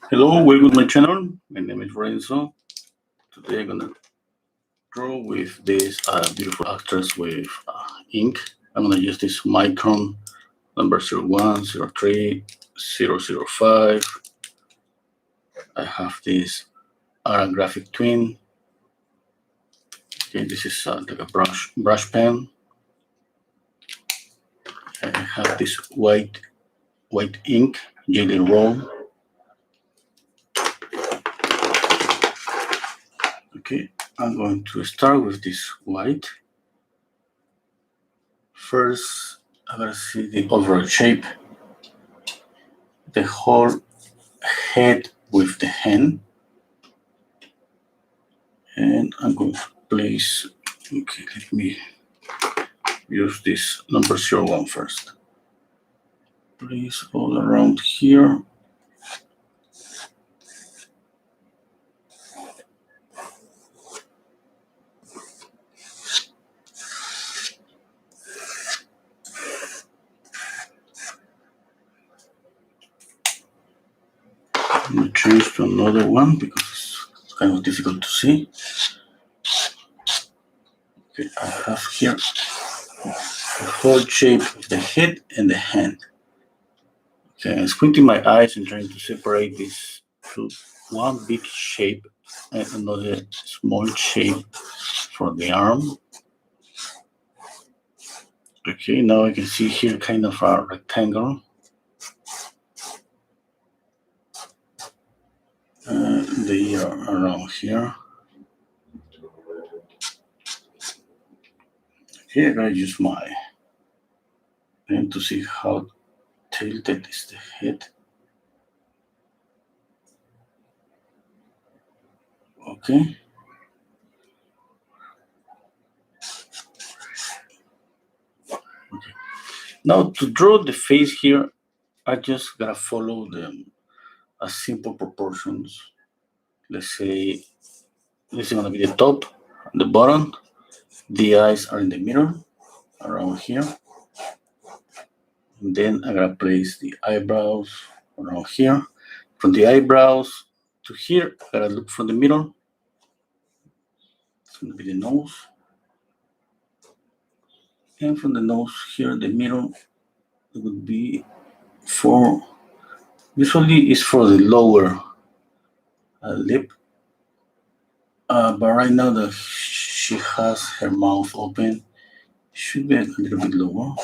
Hello, welcome to my channel. My name is Renzo. Today I'm gonna draw with this beautiful actress with ink. I'm gonna use this Micron number 01, 03, 005. I have this Ara Graphic Twin. Okay, this is like a brush pen. I have this white ink, Jelly Roll. Okay, I'm going to start with this white. First, I'm gonna see the overall shape, the whole head with the hand, and I'm going to place, okay, let me use this number 01 first. Place all around here. I'm going to change to another one because it's kind of difficult to see. Okay, I have here the whole shape of the head and the hand. Okay, I'm squinting my eyes and trying to separate these two. One big shape and another small shape for the arm. Okay, now I can see here kind of a rectangle. They are around here. Okay, I'm gonna use my pen to see how tilted is the head. Okay. Okay. Now to draw the face here, I just gotta follow the simple proportions. Let's say this is gonna be the top and the bottom. The eyes are in the middle, around here. And then I'm gonna place the eyebrows around here. From the eyebrows to here, I gotta look for the middle. It's gonna be the nose. And from the nose here, the middle, it would be for, usually it's for the lower lip. But right now that she has her mouth open, it should be a little bit lower.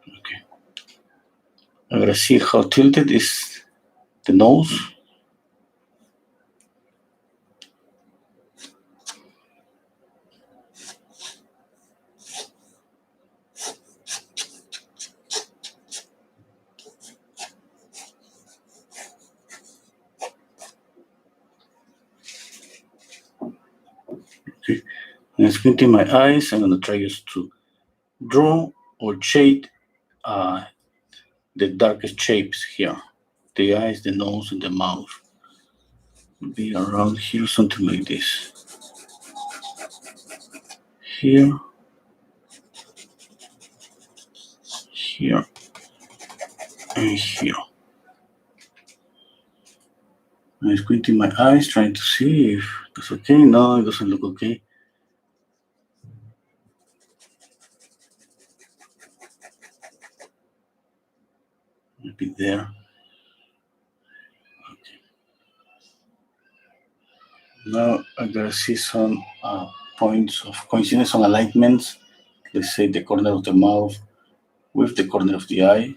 Okay. I'm gonna see how tilted is the nose. Okay. I'm squinting my eyes. I'm gonna try just to draw or shade the darkest shapes here. The eyes, the nose, and the mouth. Be around here, something like this. Here, here, and here. I'm squinting my eyes, trying to see if that's okay. No, it doesn't look okay. Maybe there. Okay. Now I gotta see some points of coincidence on alignments. Let's say the corner of the mouth with the corner of the eye.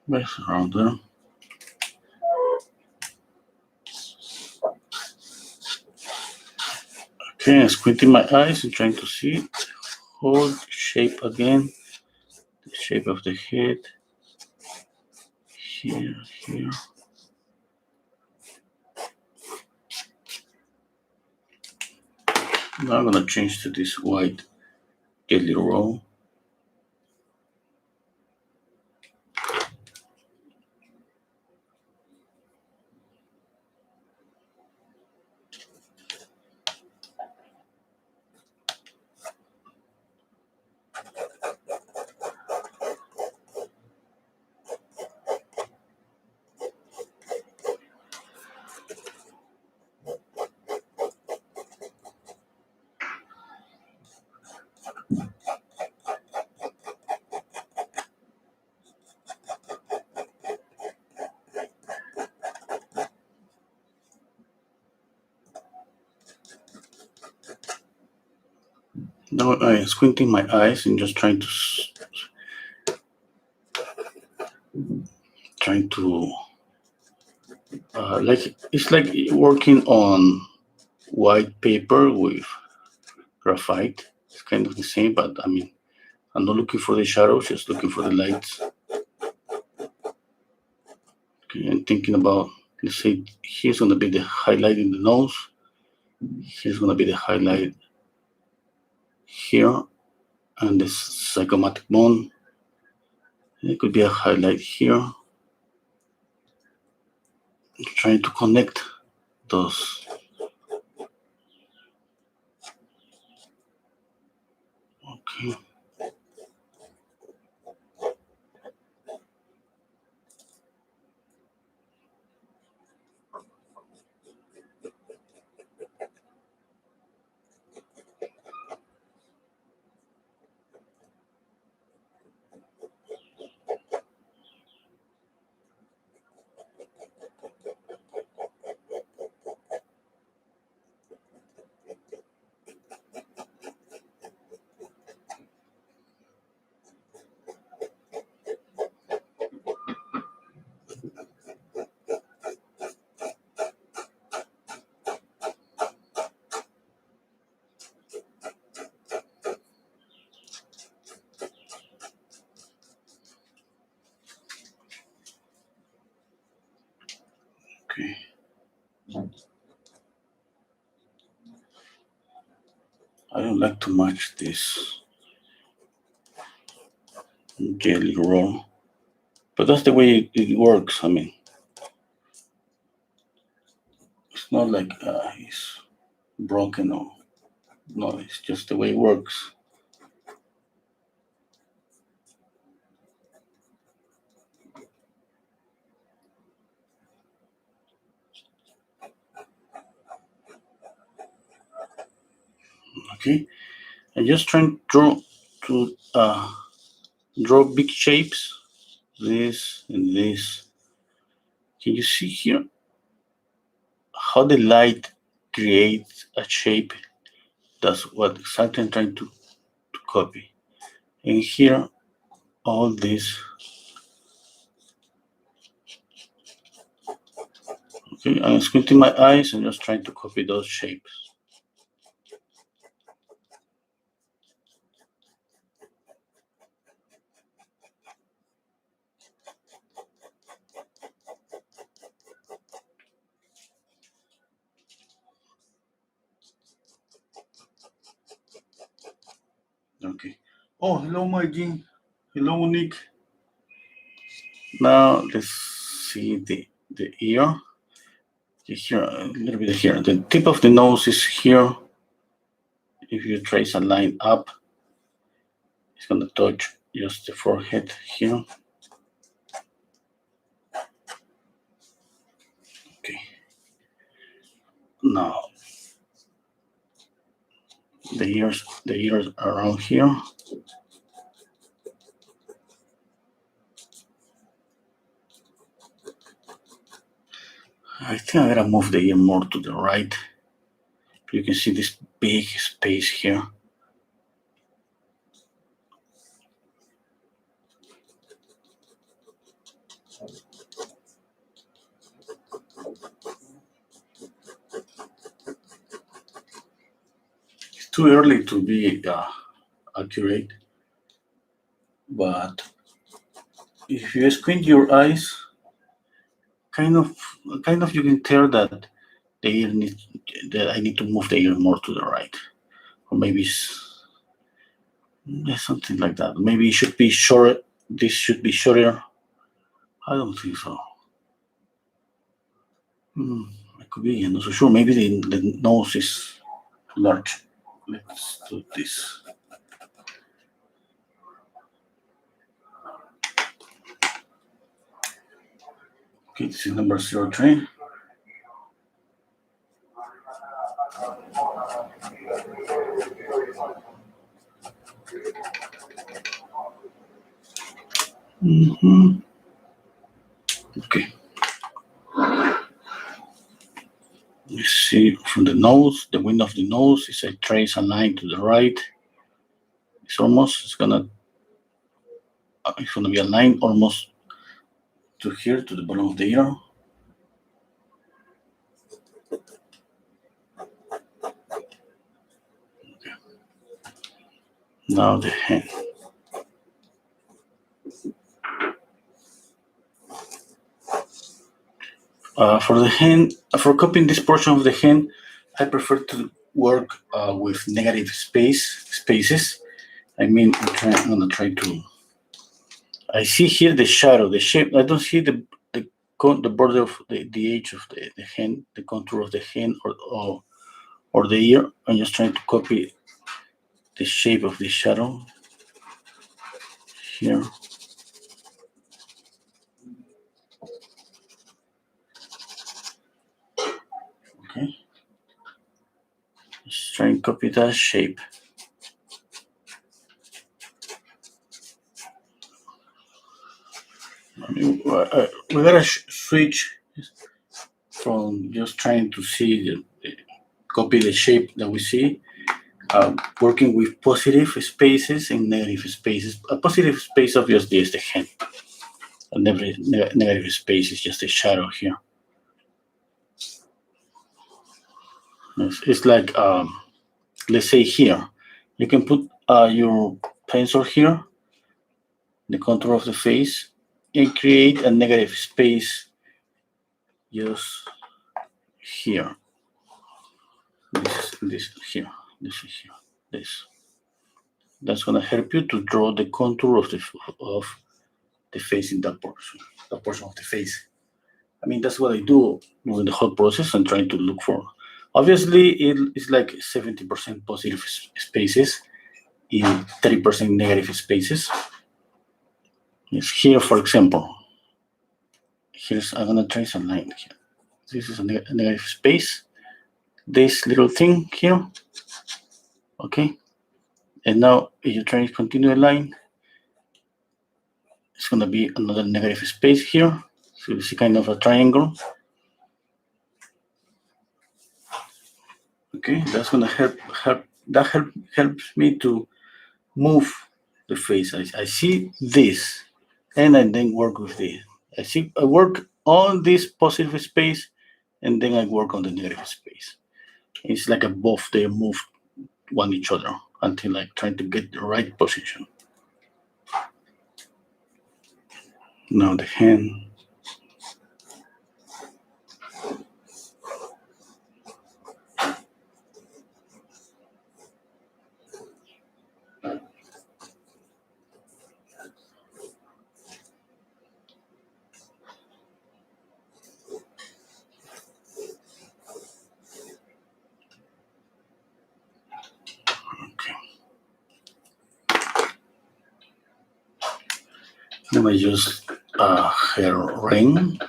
Yes, around there. Okay, I'm squinting my eyes and trying to see the whole shape again. The shape of the head. Here, here. Now I'm gonna change to this white Jelly Roll. Now I'm squinting my eyes and just trying to like it's like working on white paper with graphite. It's kind of the same, but I mean, I'm not looking for the shadows, just looking for the lights. Okay, I'm thinking about, let's say, here's going to be the highlight in the nose. Here's going to be the highlight here, and this zygomatic bone. It could be a highlight here. Trying to connect those. Okay. Okay. I don't like to match this jelly roll, but that's the way it works. I mean, it's not like it's broken or no, it's just the way it works. Okay, I'm just trying to draw big shapes, this and this. Can you see here how the light creates a shape? That's what exactly I'm trying to copy. And here, all this. Okay, I'm squinting my eyes and just trying to copy those shapes. Okay. Oh, hello, Maggie. Hello, Nick. Now let's see the ear. Here, a little bit here. The tip of the nose is here. If you trace a line up, it's going to touch just the forehead here. Okay. Now the ears around here. I think I gotta move the ear more to the right. You can see this big space here. It's too early to be accurate, but if you squint your eyes, kind of you can tell that the ear needs, that I need to move the ear more to the right, or maybe something like that. Maybe it should be short. This should be shorter. I don't think so. It could be. I'm not so sure. Maybe the nose is large. Let's do this. Okay, this is number 03. Okay. You see from the nose, the wind of the nose is I trace a line to the right. It's gonna be aligned almost to here, to the bottom of the ear. Okay. Now the hand. For the hand, for copying this portion of the hand, I prefer to work with negative spaces. I mean, I'm gonna try to. I see here the shadow, the shape. I don't see the border of the edge of the hand, the contour of the hand or the ear. I'm just trying to copy the shape of the shadow here. Okay. Just try and copy that shape. I mean, we gotta switch from just trying to see copy the shape that we see, working with positive spaces and negative spaces. A positive space obviously is the hand. A negative space is just a shadow here. It's like, let's say here, you can put your pencil here, the contour of the face, and create a negative space just here. This here, this is here, this. That's gonna help you to draw the contour of the face in that portion of the face. I mean, that's what I do during the whole process. I'm trying to look for. Obviously, it's like 70% positive spaces in 30% negative spaces. Yes, here, for example, I'm gonna trace a line here. This is a negative space. This little thing here, okay. And now, if you try to continue a line, it's gonna be another negative space here. So you see kind of a triangle. Okay, that's gonna helps me to move the face. I see this, and I then work with this. I work on this positive space, and then I work on the negative space. It's like a both they move one each other until I try to get the right position. Now the hand. Let me use a hair ring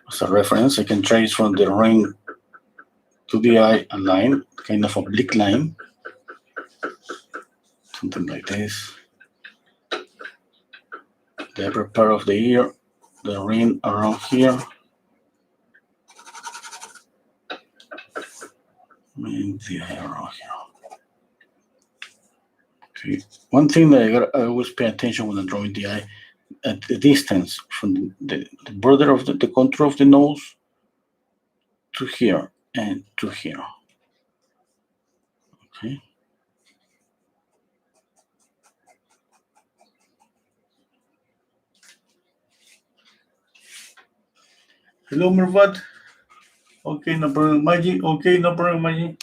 as a reference. I can trace from the ring to the eye a line, kind of oblique line, something like this. The upper part of the ear, the ring around here, and the eye around here. Okay. One thing that I always pay attention when I'm drawing the eye, at the distance from the border of the contour of the nose to here and to here. Okay. Hello, Mervat. Okay, no problem, Maggie. Okay, no problem, Maggie.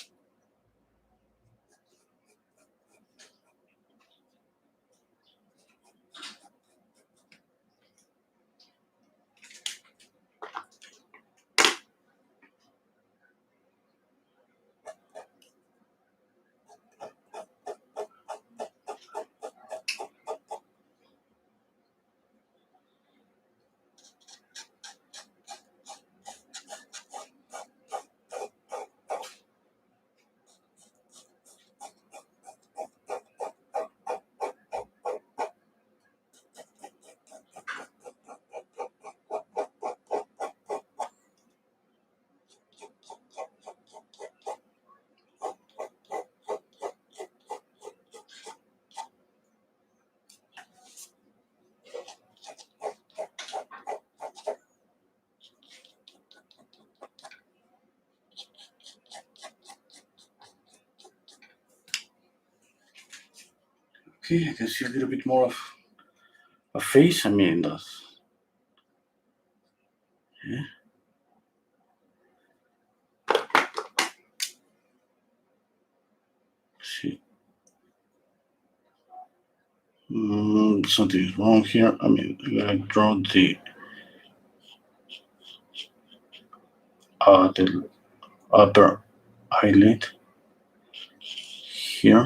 Okay, I can see a little bit more of a face. I mean, that's yeah. See, something is wrong here. I mean, I'm gonna draw the upper eyelid here.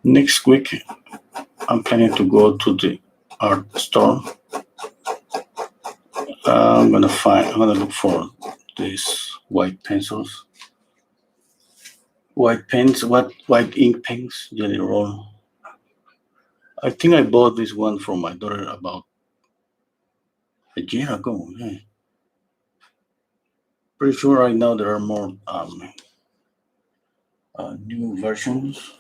Next week, I'm planning to go to the art store. I'm gonna look for these white pencils, white pens, white ink pens, Jelly Roll. I think I bought this one from my daughter about a year ago. Yeah. Pretty sure right now there are more new versions.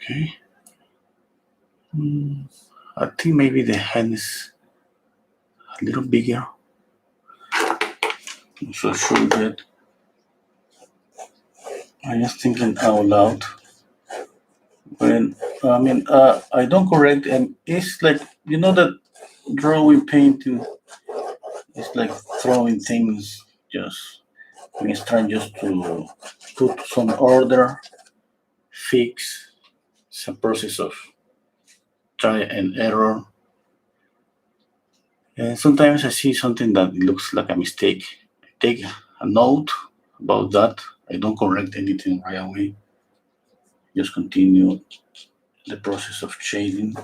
Okay. Hmm, I think maybe the head is a little bigger. I'm so sure that I'm just thinking out loud. When I don't correct, and it's like that drawing, painting is like throwing things. Just it's trying just to put some order, fix. It's a process of try and error. And sometimes I see something that looks like a mistake. I take a note about that. I don't correct anything right away. Just continue the process of shading.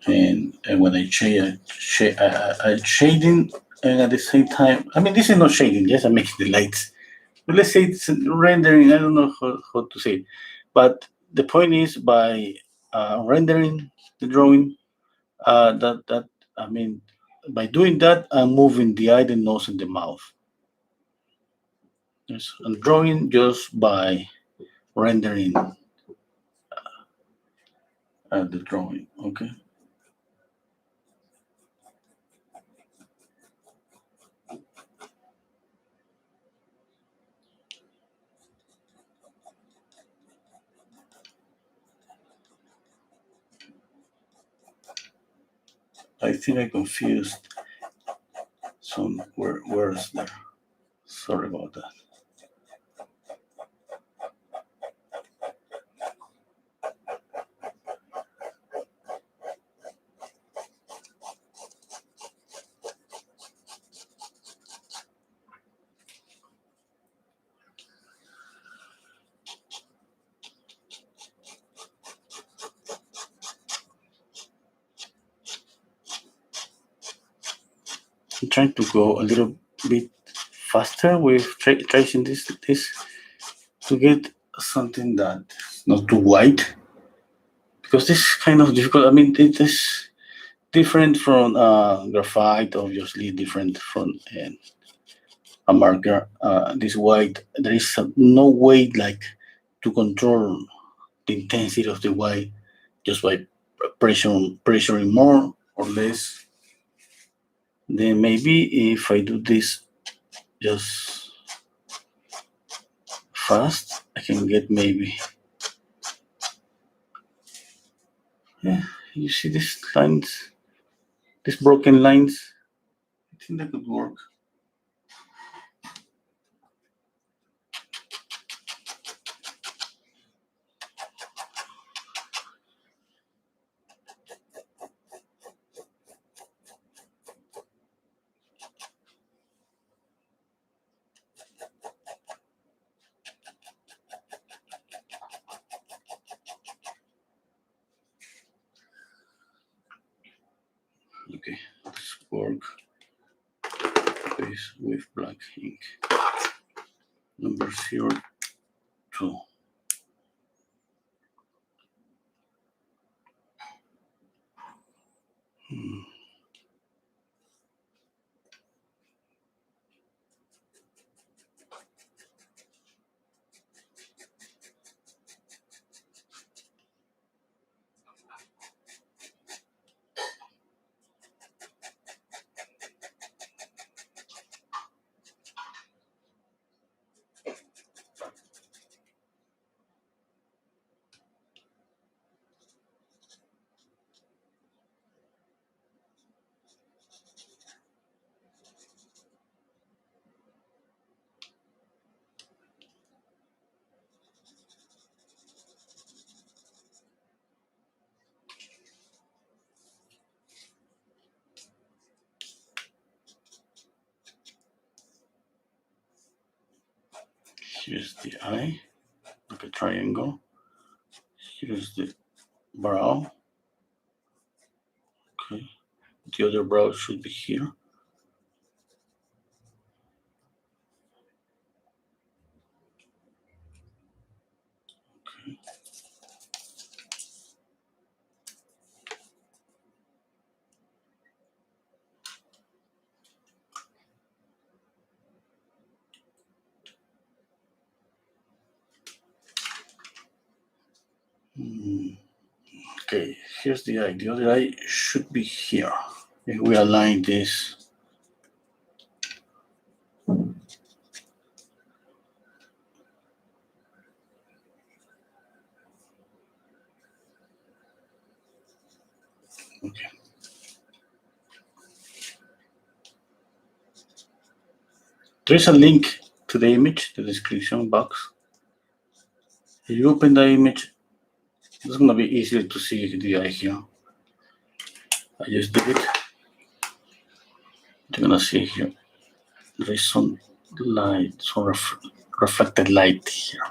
And when I I shading, and at the same time, I mean, this is not shading. Yes, I'm making the lights. But let's say it's rendering. I don't know how to say it. But the point is by rendering the drawing, that I mean, by doing that, I'm moving the eye, the nose, and the mouth. Yes, I'm drawing just by rendering the drawing. Okay. I think I confused some words there. Sorry about that. I'm trying to go a little bit faster with tracing this. to get something that's not too white, because this is kind of difficult. I mean, it is different from graphite, obviously different from a marker. This white, there is no way like to control the intensity of the white just by pressuring more or less. Then maybe if I do this just fast, I can get maybe, yeah, you see these lines, these broken lines. I think that could work. Okay, let's work this with black ink. Number 02. Hmm. Here's the eye, like a triangle. Here's the brow. Okay, the other brow should be here. Okay. Hmm. Okay, here's the eye. The other eye should be here. If we align this, okay. There's a link to the image, the description box. If you open the image, it's gonna be easier to see the eye here. I just did it. You're gonna see here. There is some light, some reflected light here.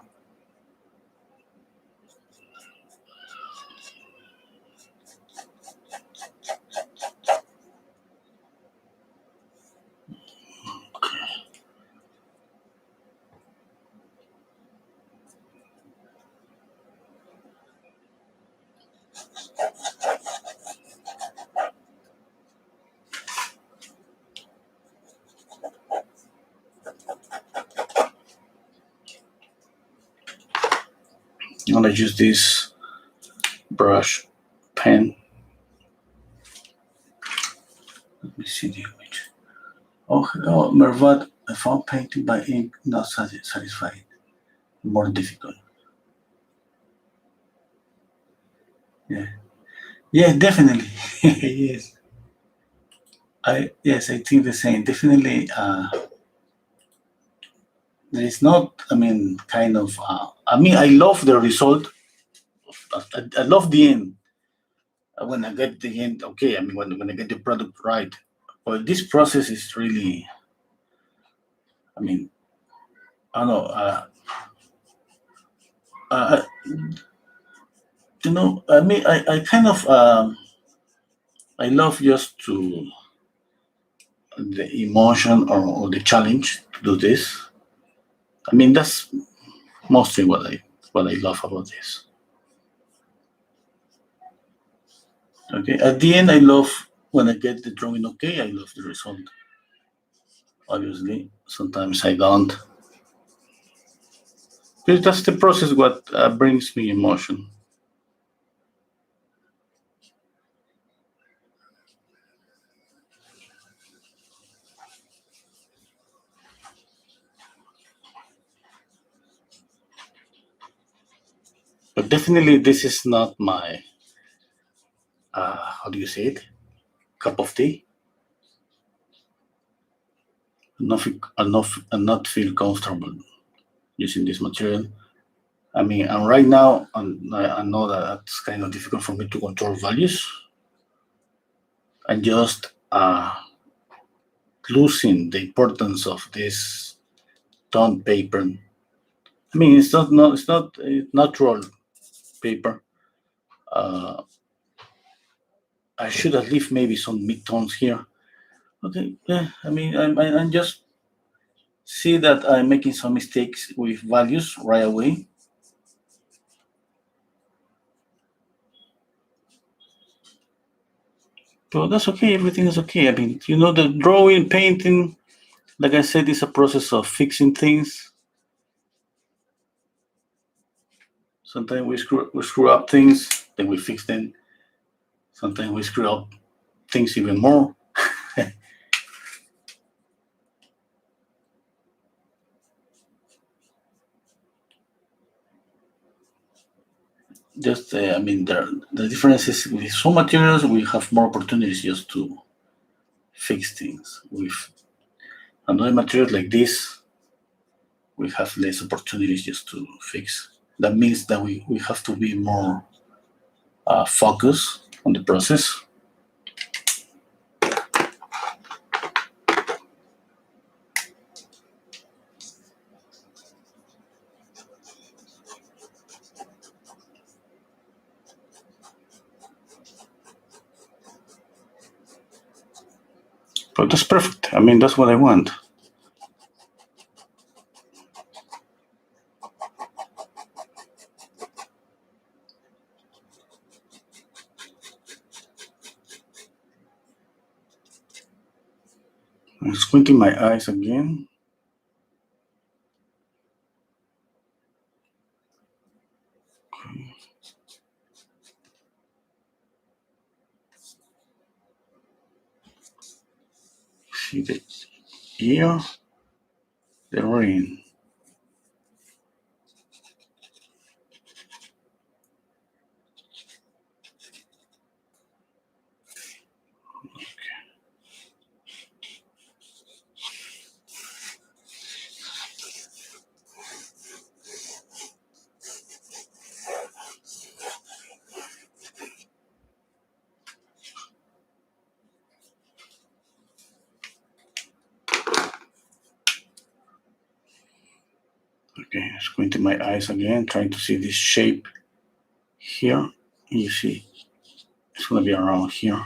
I'm gonna use this brush pen. Let me see the image. Oh, hello, Mervat. I found painting by ink not satisfied. More difficult. Yeah. Yeah, definitely. Yes. I think the same. Definitely. There is not. I mean, kind of. I mean, I love the result. I love the end. When I get the end, okay. I mean, when I get the product right. But this process is really. I mean, I don't know. Uh, I mean, I kind of. I love just to the emotion or the challenge to do this. I mean, that's mostly what I love about this. Okay, at the end, I love when I get the drawing okay, I love the result. Obviously, sometimes I don't. But that's the process what brings me emotion. But definitely, this is not my, how do you say it, cup of tea. Not feel comfortable using this material. I mean, and right now, I know that that's kind of difficult for me to control values. And just losing the importance of this tone paper. I mean, it's not natural paper. I should have left maybe some mid-tones here. Okay, yeah, I mean, I'm just see that I'm making some mistakes with values right away. But that's okay, everything is okay. I mean, the drawing, painting, like I said, is a process of fixing things. Sometimes we screw up things, then we fix them. Sometimes we screw up things even more. Just, I mean, the difference is with some materials we have more opportunities just to fix things. With another material like this, we have less opportunities just to fix. That means that we have to be more focused on the process. But that's perfect. I mean, that's what I want. I'm squinting my eyes again. Okay. See the ear, the rain. Okay, squinting my eyes again, trying to see this shape here. You see, it's gonna be around here.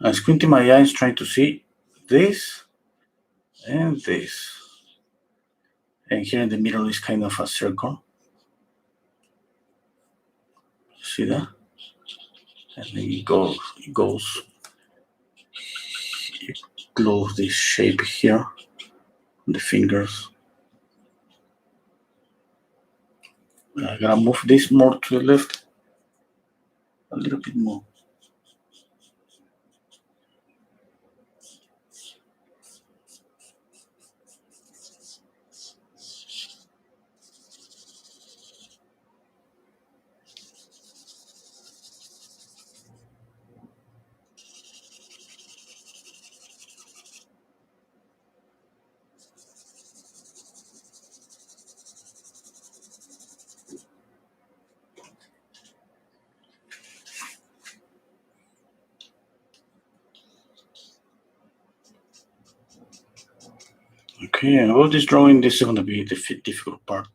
I'm squinting my eyes, trying to see this and this. And here in the middle is kind of a circle. See that? And then it goes, you close this shape here, the fingers. I'm gonna move this more to the left, a little bit more. Okay, about this drawing, this is going to be the difficult part.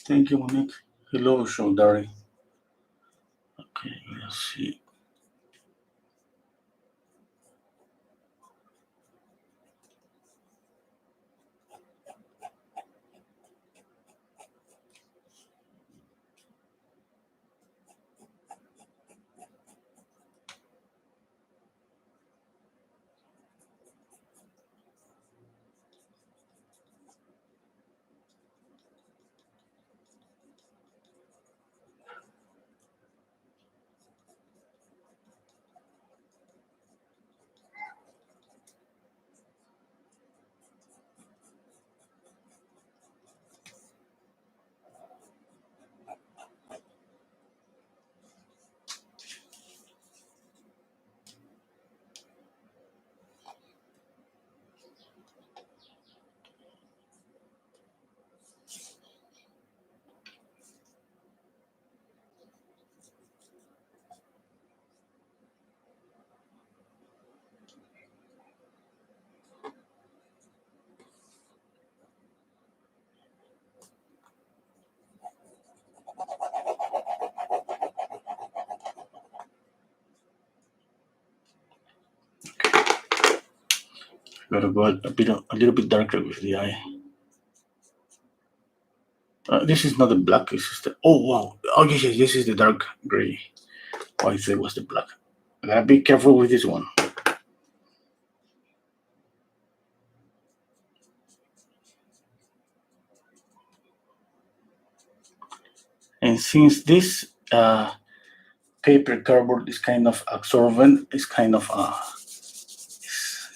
Thank you, Monique. Hello, Shondari. Okay, let's see. Gotta go a little bit darker with the eye. This is not the black. This is the wow. Oh yes, this is the dark gray. I said it was the black. I gotta be careful with this one. And since this paper cardboard is kind of absorbent, it's kind of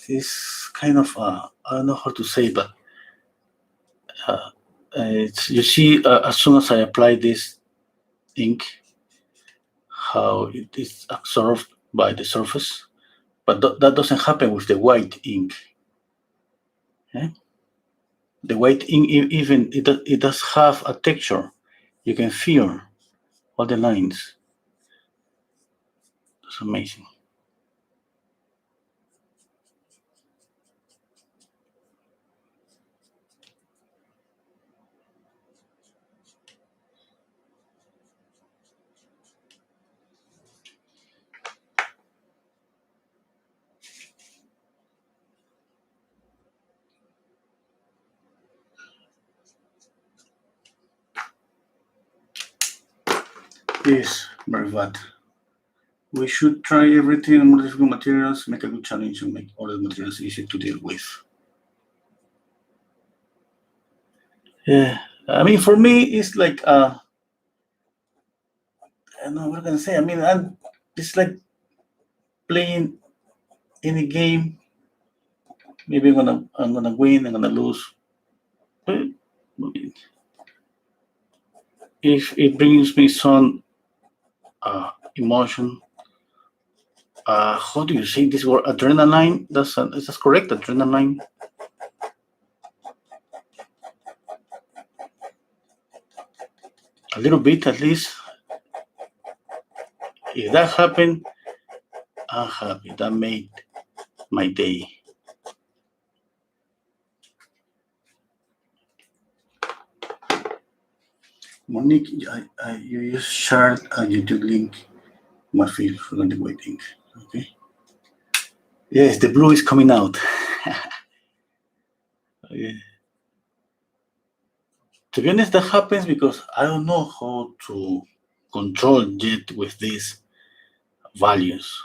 it's kind of I don't know how to say, but it's, you see, as soon as I apply this ink, how it is absorbed by the surface, but that doesn't happen with the white ink. Okay? The white ink, even it does have a texture. You can feel all the lines. That's amazing. Yes, very bad. We should try everything on more difficult materials, make a good challenge, and make all the materials easy to deal with. Yeah, I mean, for me, it's like I don't know what I'm gonna say. I mean, it's like playing any game. Maybe I'm gonna win, I'm gonna lose. But I mean, if it brings me some emotion, how do you say this word? Adrenaline. Is that correct? Adrenaline. A little bit, at least. If that happened, I'm happy. That made my day. Monique, you just shared a YouTube link. Must feel for the waiting. Okay. Yes, the blue is coming out. Okay. To be honest, that happens because I don't know how to control yet with these values.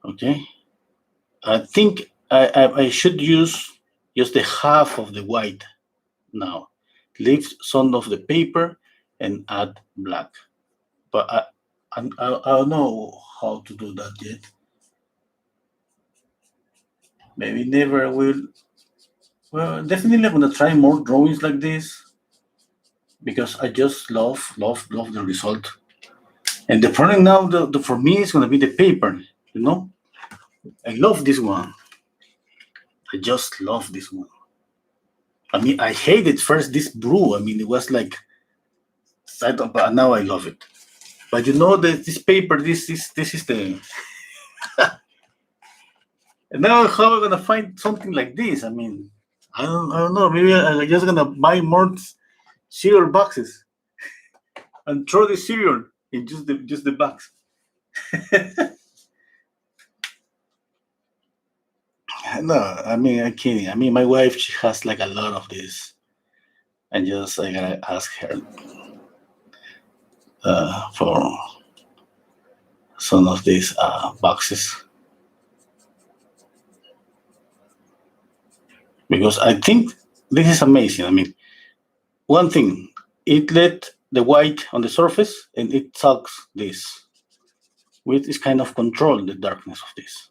Okay. I think I should use just the half of the white now. Leave some of the paper and add black. But I don't know how to do that yet. Maybe never will. Well, definitely I'm gonna try more drawings like this because I just love the result. And the problem now, for me, is gonna be the paper. You know, I love this one. I just love this one. I mean, I hated first this blue. I mean, it was like, but now I love it. But you know, this paper, this is the. And now how am I gonna find something like this? I mean, I don't know. Maybe I'm just gonna buy more cereal boxes and throw the cereal in just the box. No, I mean, I'm kidding. I mean, my wife, she has like a lot of this, and just I gotta ask her for some of these boxes because I think this is amazing. I mean, one thing, it let the white on the surface and it sucks this, which is kind of control the darkness of this.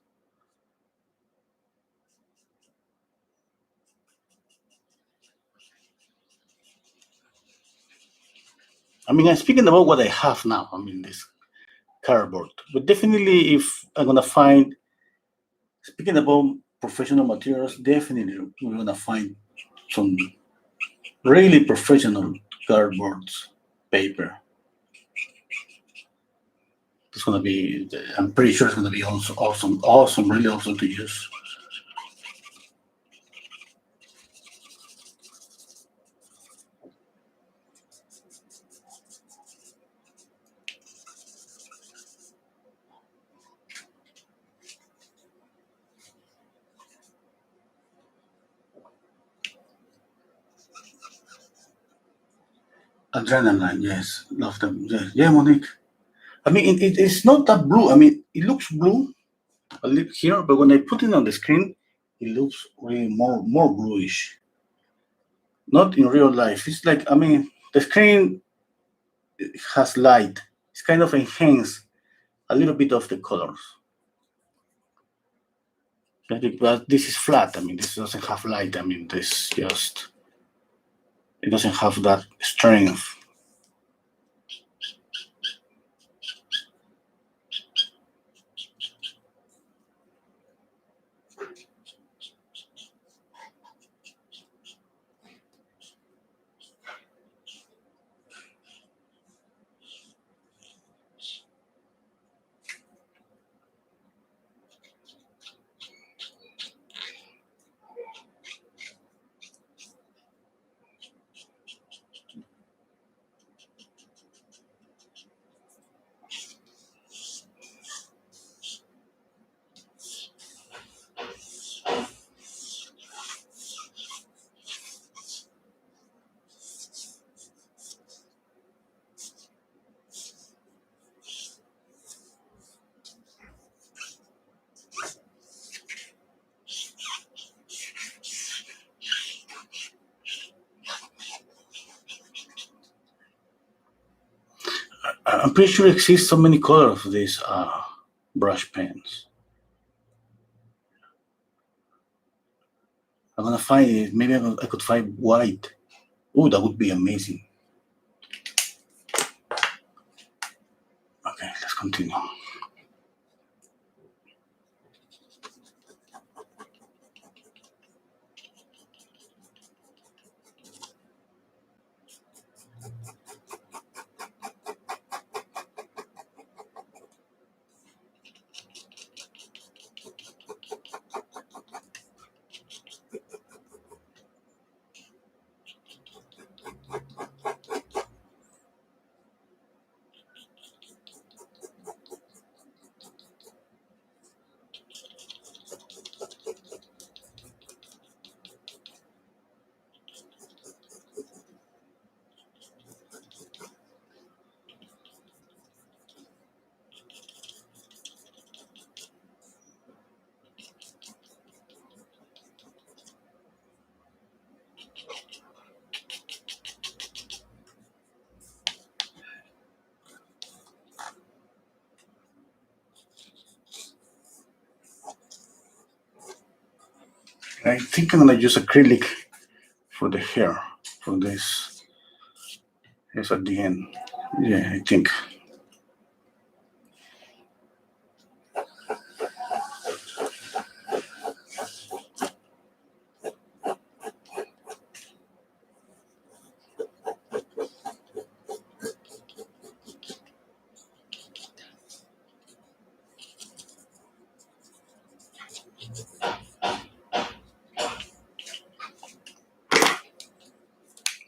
I mean, I'm speaking about what I have now. I mean, this cardboard, but definitely, if I'm gonna find, speaking about professional materials, definitely we're gonna find some really professional cardboard paper. It's gonna be, I'm pretty sure it's gonna be also awesome, awesome, really awesome to use. Adrenaline, yes, love them. Yes. Yeah, Monique. I mean, it's not that blue. I mean, it looks blue a little here, but when I put it on the screen, it looks really more bluish. Not in real life. It's like, I mean, the screen has light. It's kind of enhance a little bit of the colors. But this is flat. I mean, this doesn't have light. I mean, this just, it doesn't have that strength. I'm pretty sure it exists so many colors of these brush pens. I'm gonna find it. Maybe I could find white. Oh, that would be amazing. Okay, let's continue. I think I'm gonna use acrylic for the hair, for this. Yes, at the end. Yeah, I think.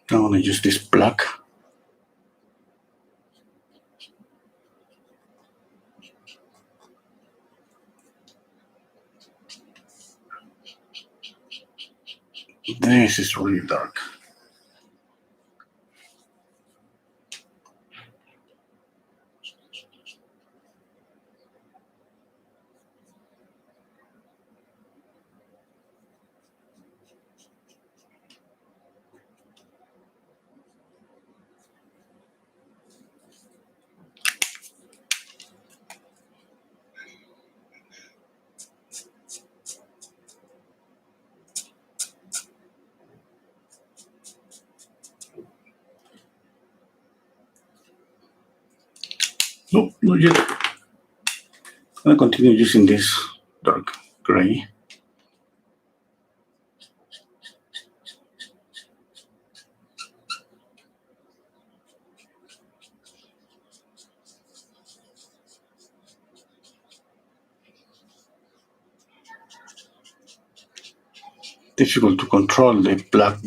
I'm gonna use this black. This is really dark. No, not yet. I'm gonna continue using this dark gray. Difficult to control the black.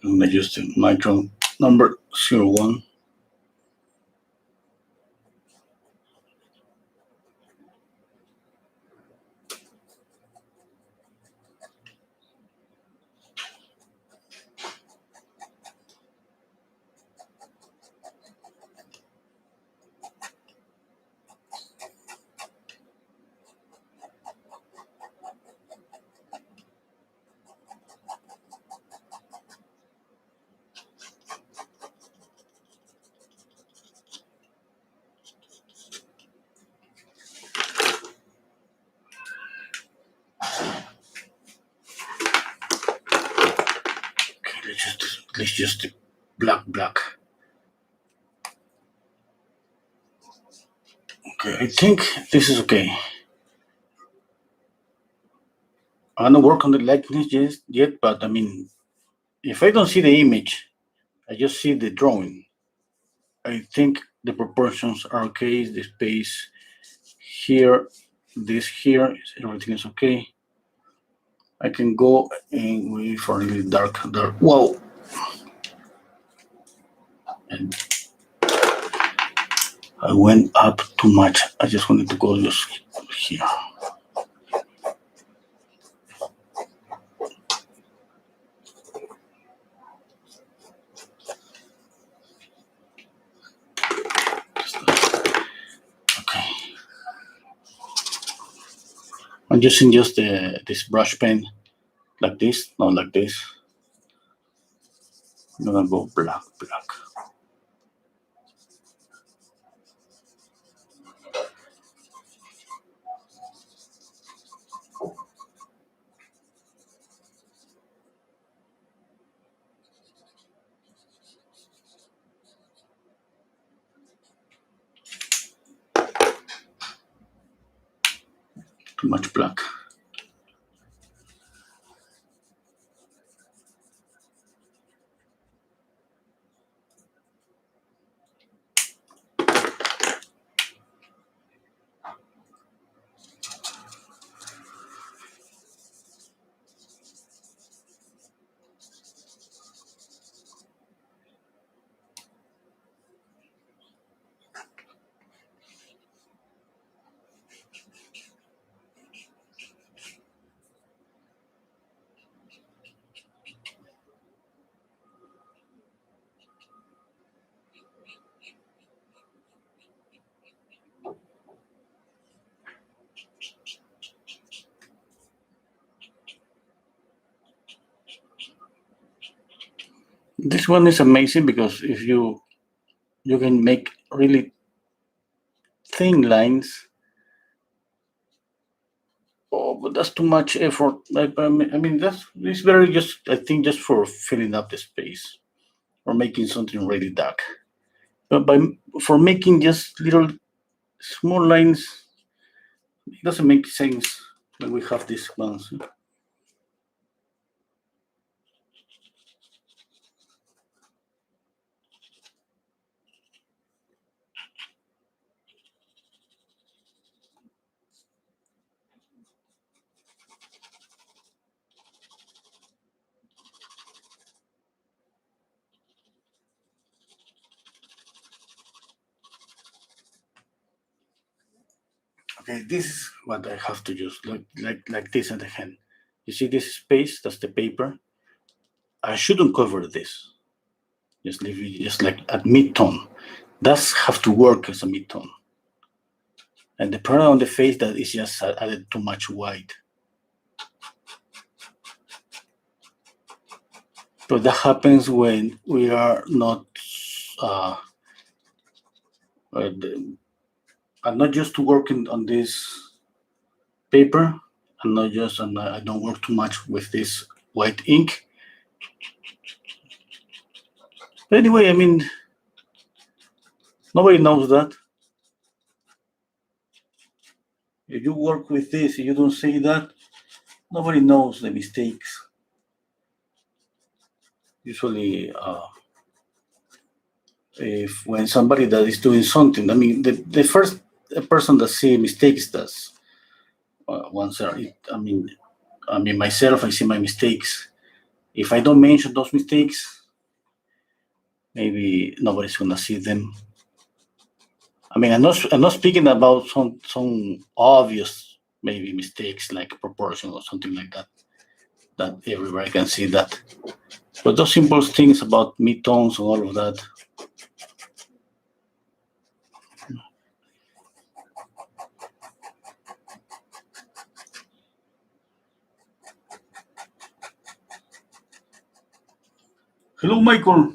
I'm gonna use the micron number 01. Okay, let's use the black. Okay, I think this is okay. I'm gonna work on the likeness yet, but I mean, if I don't see the image, I just see the drawing. I think the proportions are okay. The space here, this here, everything is okay. I can go in with a really dark. Wow. And I went up too much. I just wanted to go just here. Okay. I'm using just this brush pen like this, not like this. I'm gonna go black. Too much black. This one is amazing because if you can make really thin lines. Oh, but that's too much effort. I mean, it's better just I think just for filling up the space. or making something really dark. But for making just little small lines, it doesn't make sense when we have these ones. Okay, this is what I have to use, like this at the hand. You see this space? That's the paper. I shouldn't cover this. Just leave it just like at mid-tone. That's have to work as a mid-tone. And the problem on the face that is just added too much white. But that happens when we are not I'm not used to working on this paper. I'm not just, and I don't work too much with this white ink. But anyway, I mean, nobody knows that. If you work with this, if you don't say that, nobody knows the mistakes. Usually, if when somebody that is doing something, I mean, the first person that see mistakes does. Once, I mean, myself, I see my mistakes. If I don't mention those mistakes, maybe nobody's gonna see them. I mean, I'm not speaking about some obvious maybe mistakes like proportion or something like that. That everybody can see that. But those simple things about midtones and all of that. Hello, Michael.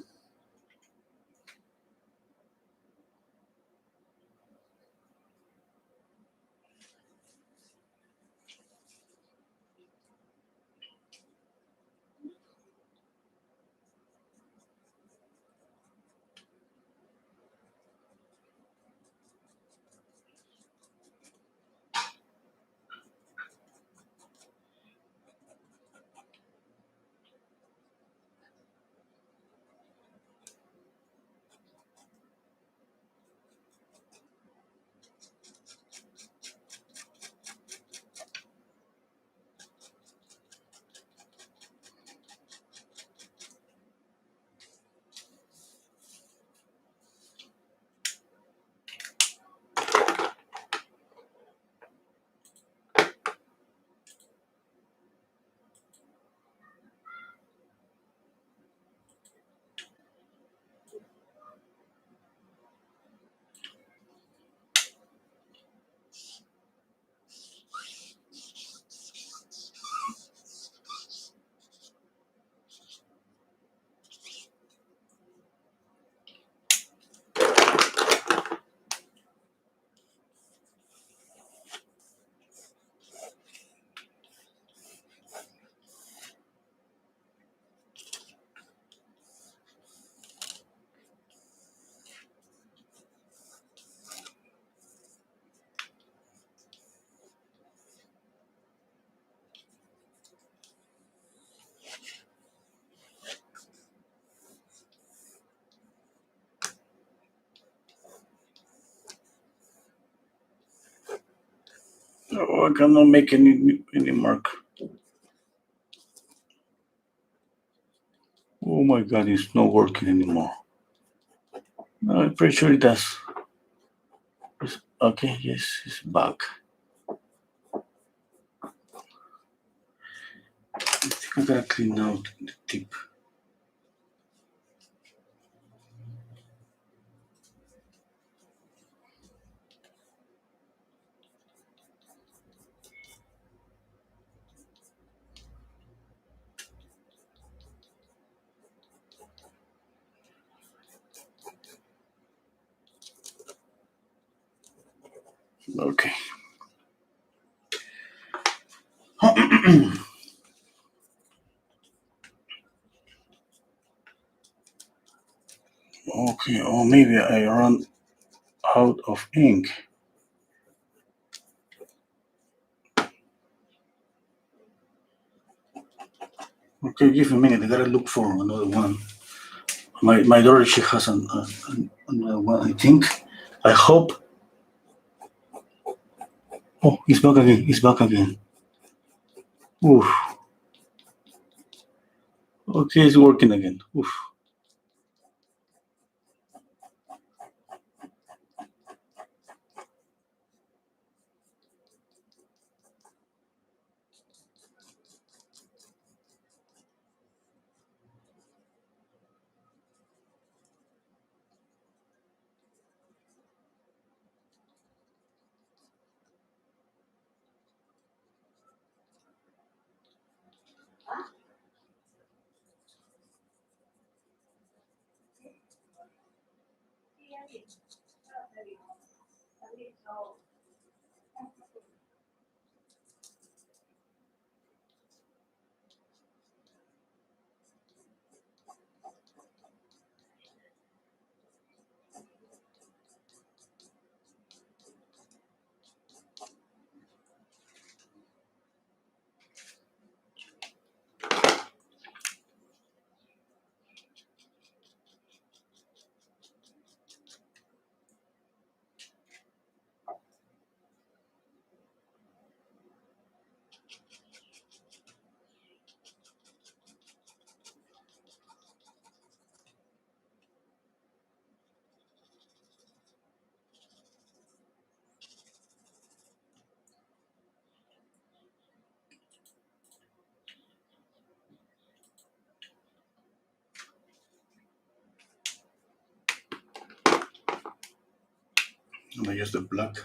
Oh, I cannot make any mark. Oh my God, it's not working anymore. No, I'm pretty sure it does. Okay, yes, it's back. I think I gotta clean out the tip. Okay. Okay, or maybe I run out of ink. Okay, give me a minute. I gotta look for another one. My daughter, she has another one, I think. I hope. Oh, it's back again. It's back again. Oof. Okay, it's working again. Oof. And I use the black.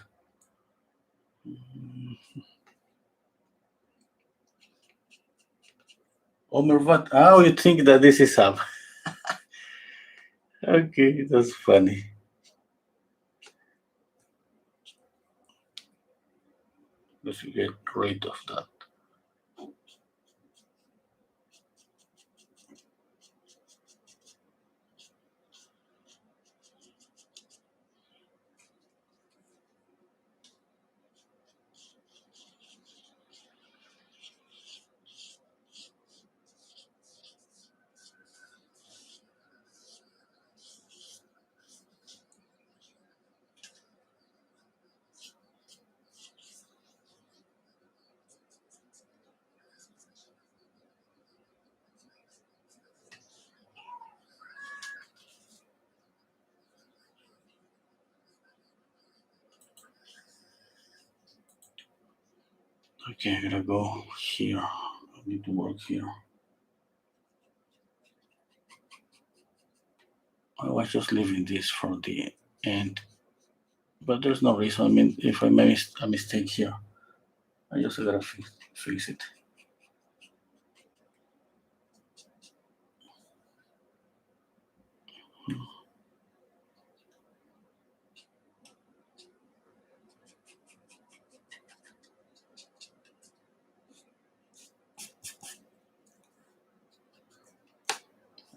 Oh, Mervat, how you think that this is up? Okay, that's funny. Let's get rid of that. Okay, I gotta go here. I need to work here. I was just leaving this for the end, but there's no reason. I mean, if I made a mistake here, I just gotta fix it.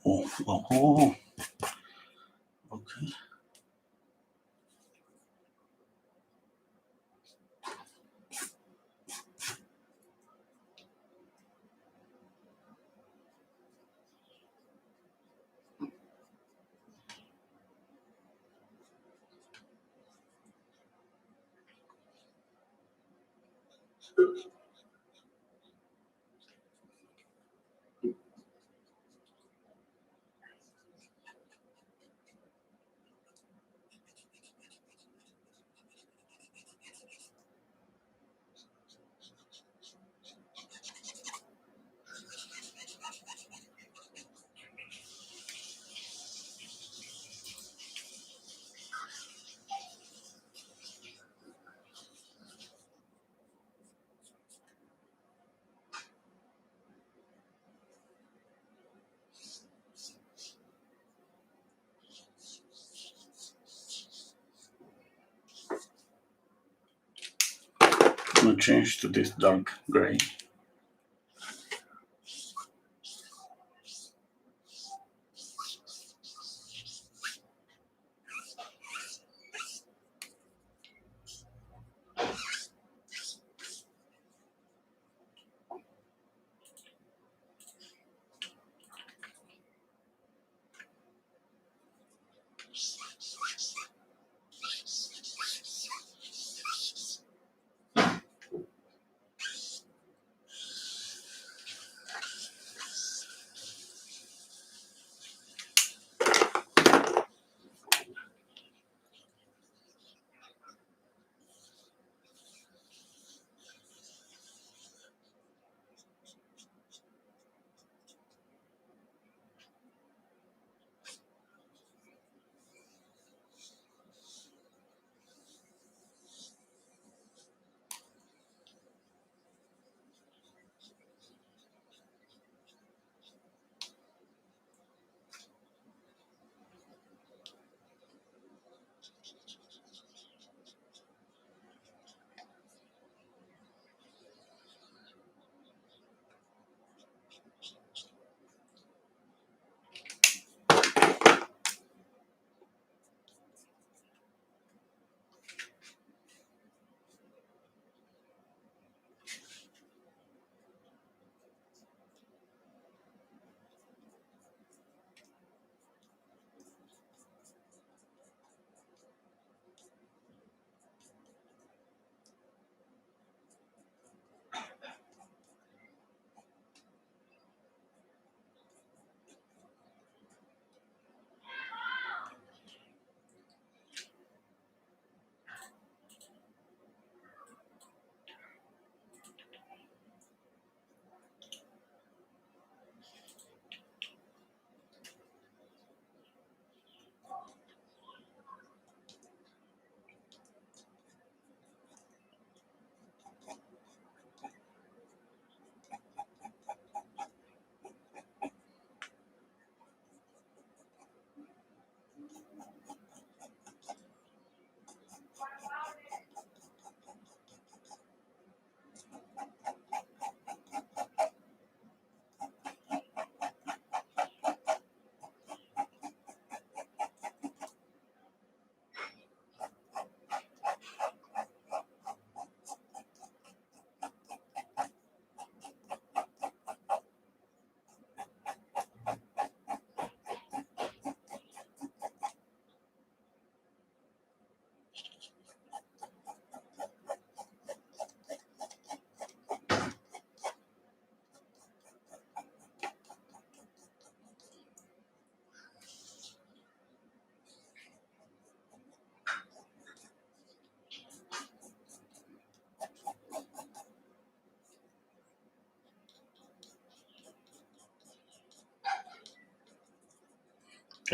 Oh, okay. I'm gonna change to this dark gray.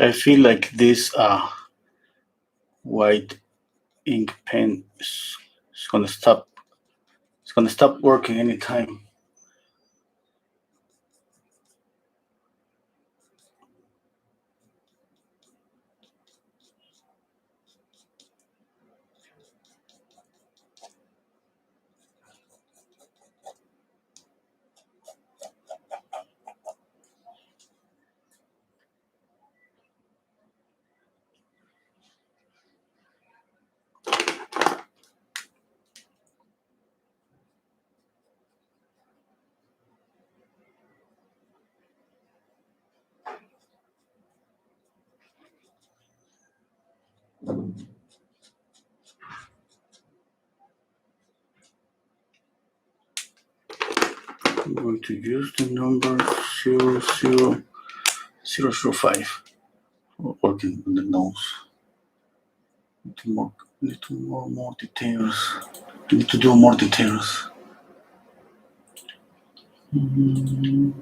I feel like this white ink pen is gonna stop. It's gonna stop working anytime. I'm going to use the number 00005 for working on the nose. Need more details. Need to do more details. Mm.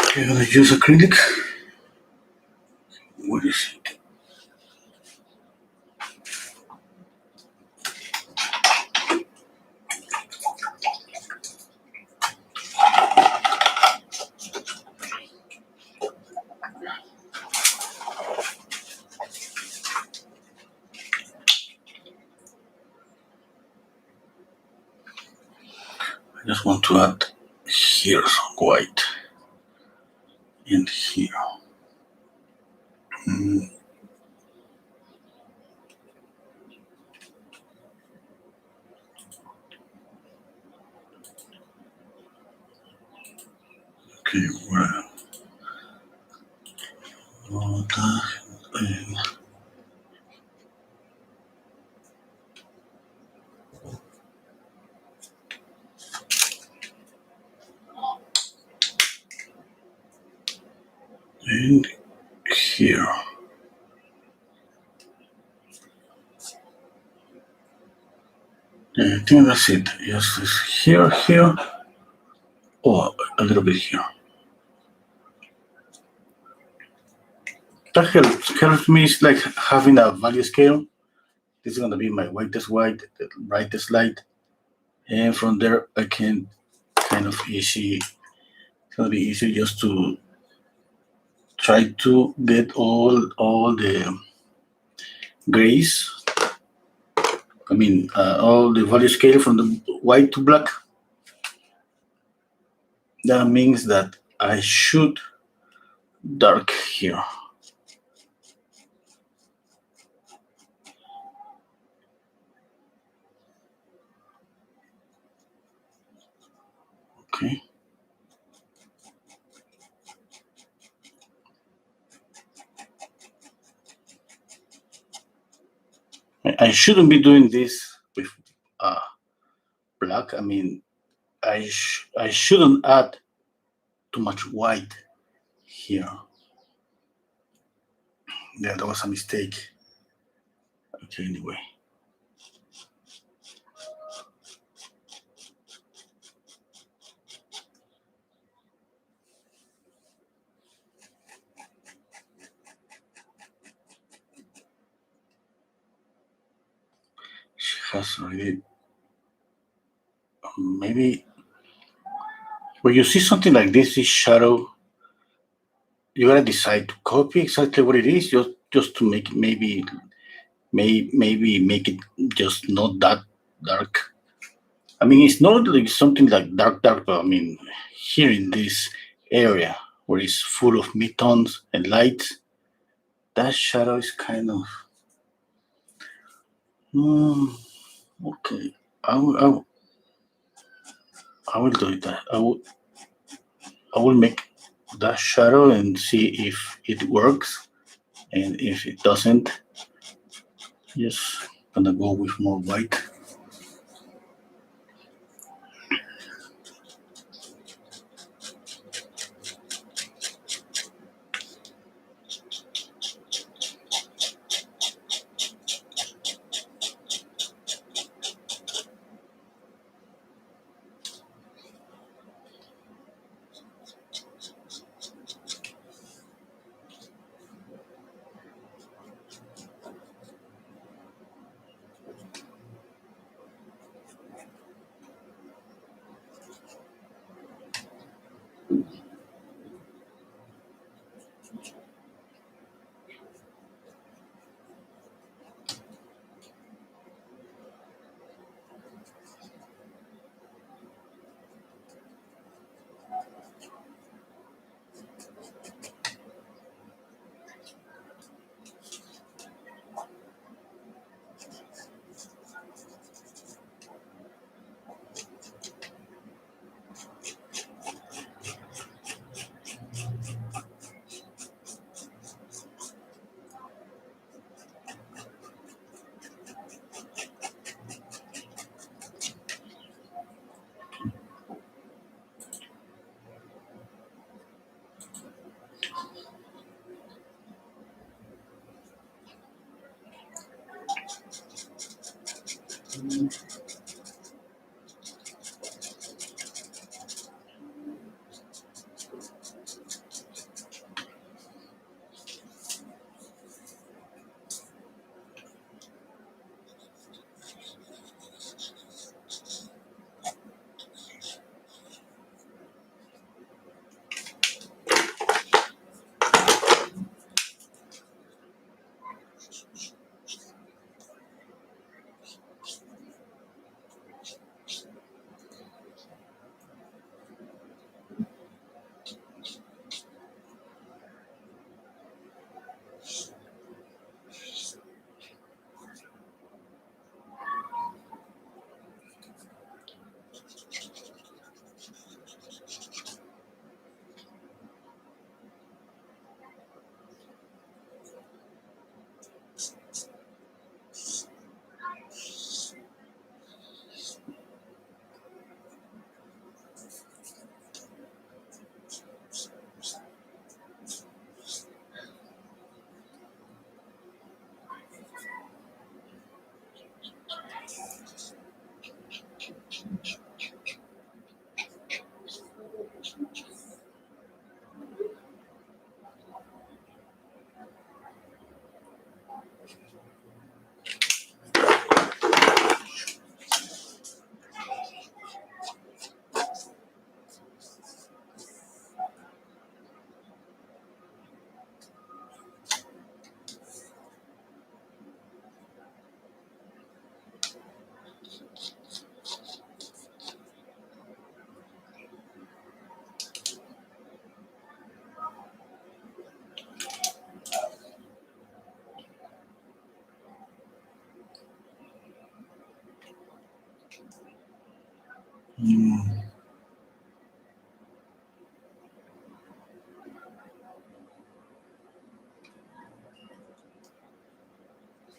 Okay, I'm gonna use acrylic. What is it? I just want to add here some white and here. Mm. Okay, well, and here. Yeah, I think that's it. Yes, it's here, or a little bit here. That helps me. It's like having a value scale. This is gonna be my whitest white, the brightest light, and from there I can kind of easy. It's gonna be easy just to try to get all the grays. I mean, all the value scale from the white to black. That means that I should dark here. Okay. I shouldn't be doing this with uh, black. I mean, I shouldn't add too much white here. Yeah, that was a mistake. Okay, anyway. She has already maybe when you see something like this shadow, you gotta decide to copy exactly what it is, just to make maybe make it just not that dark. I mean, it's not like something like dark, but I mean, here in this area where it's full of midtones and lights, that shadow is kind of. Okay, I will do it. I will make that shadow and see if it works, and if it doesn't, just gonna go with more white.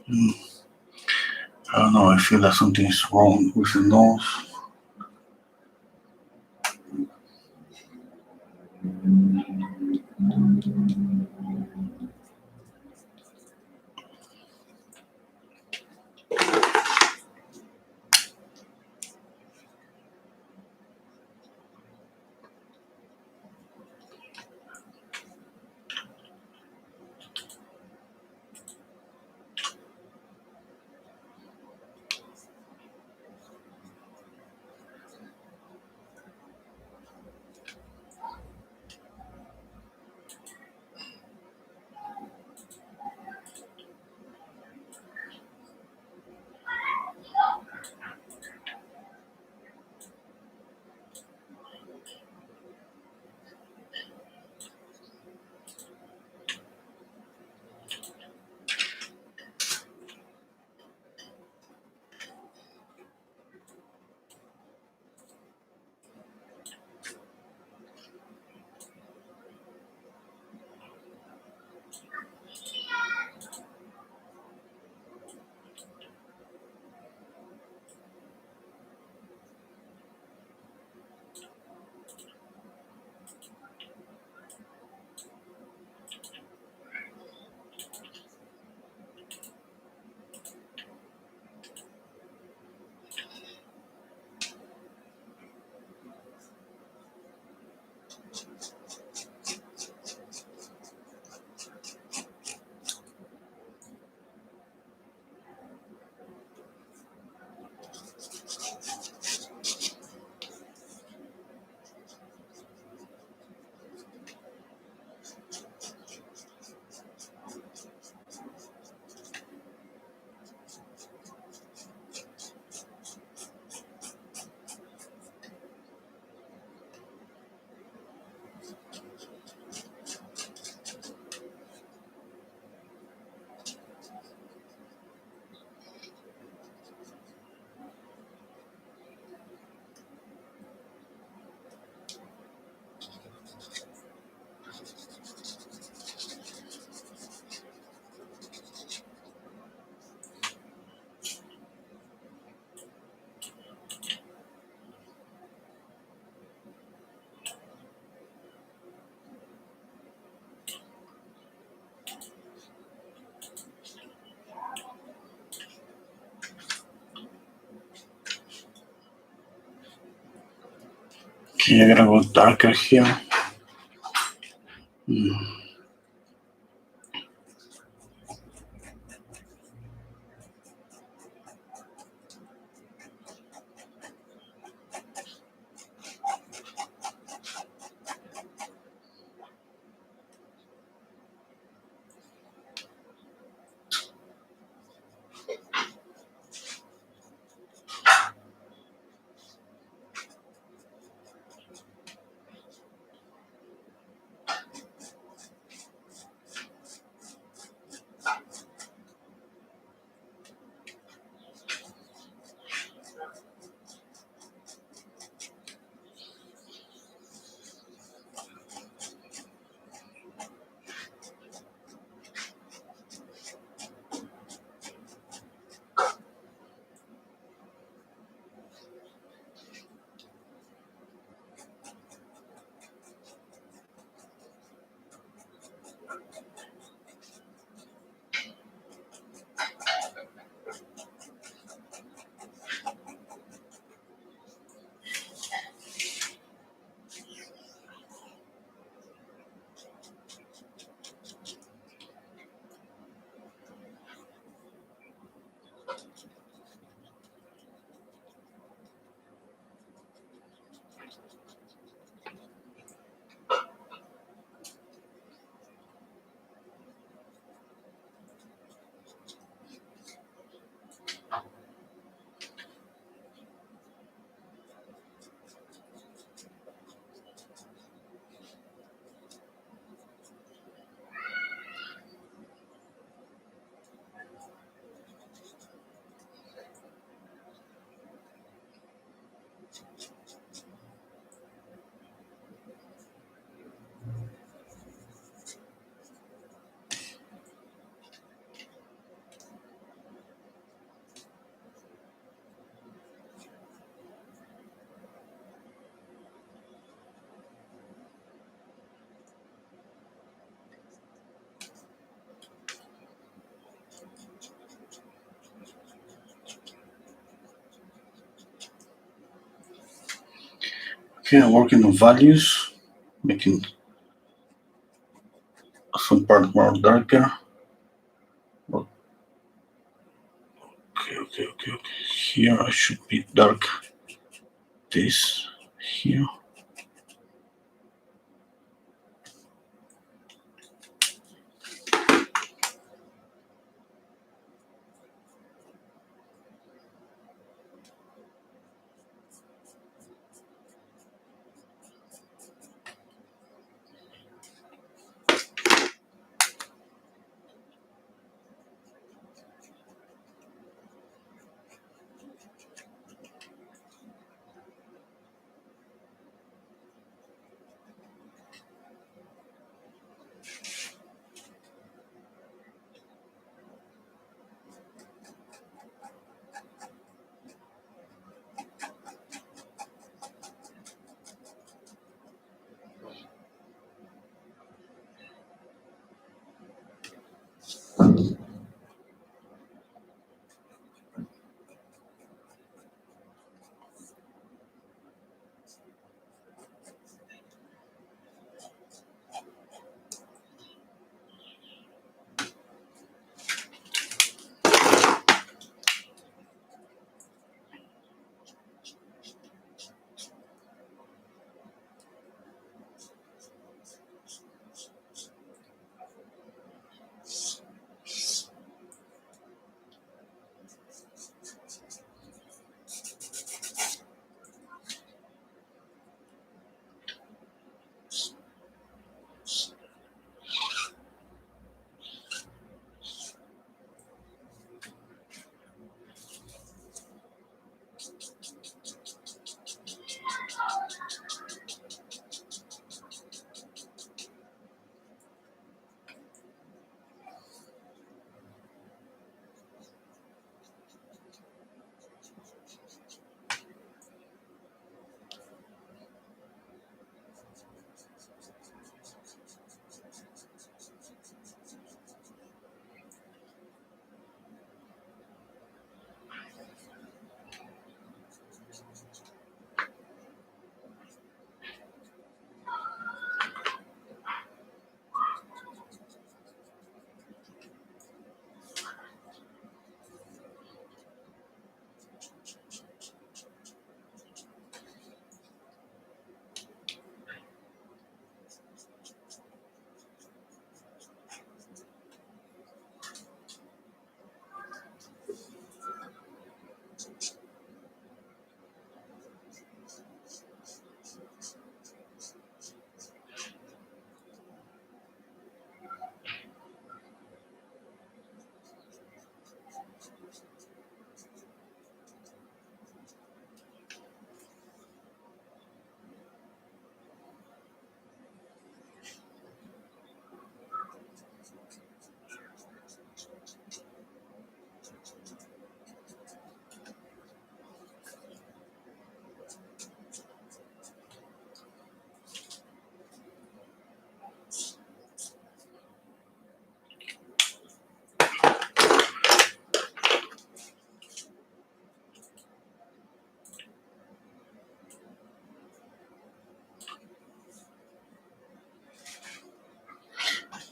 Hmm, I don't know. I feel that something is wrong with the nose. Okay, I'm gonna go darker here. Hmm. Okay, I'm working on values, making some part more darker. Okay. Here I should be dark. This here.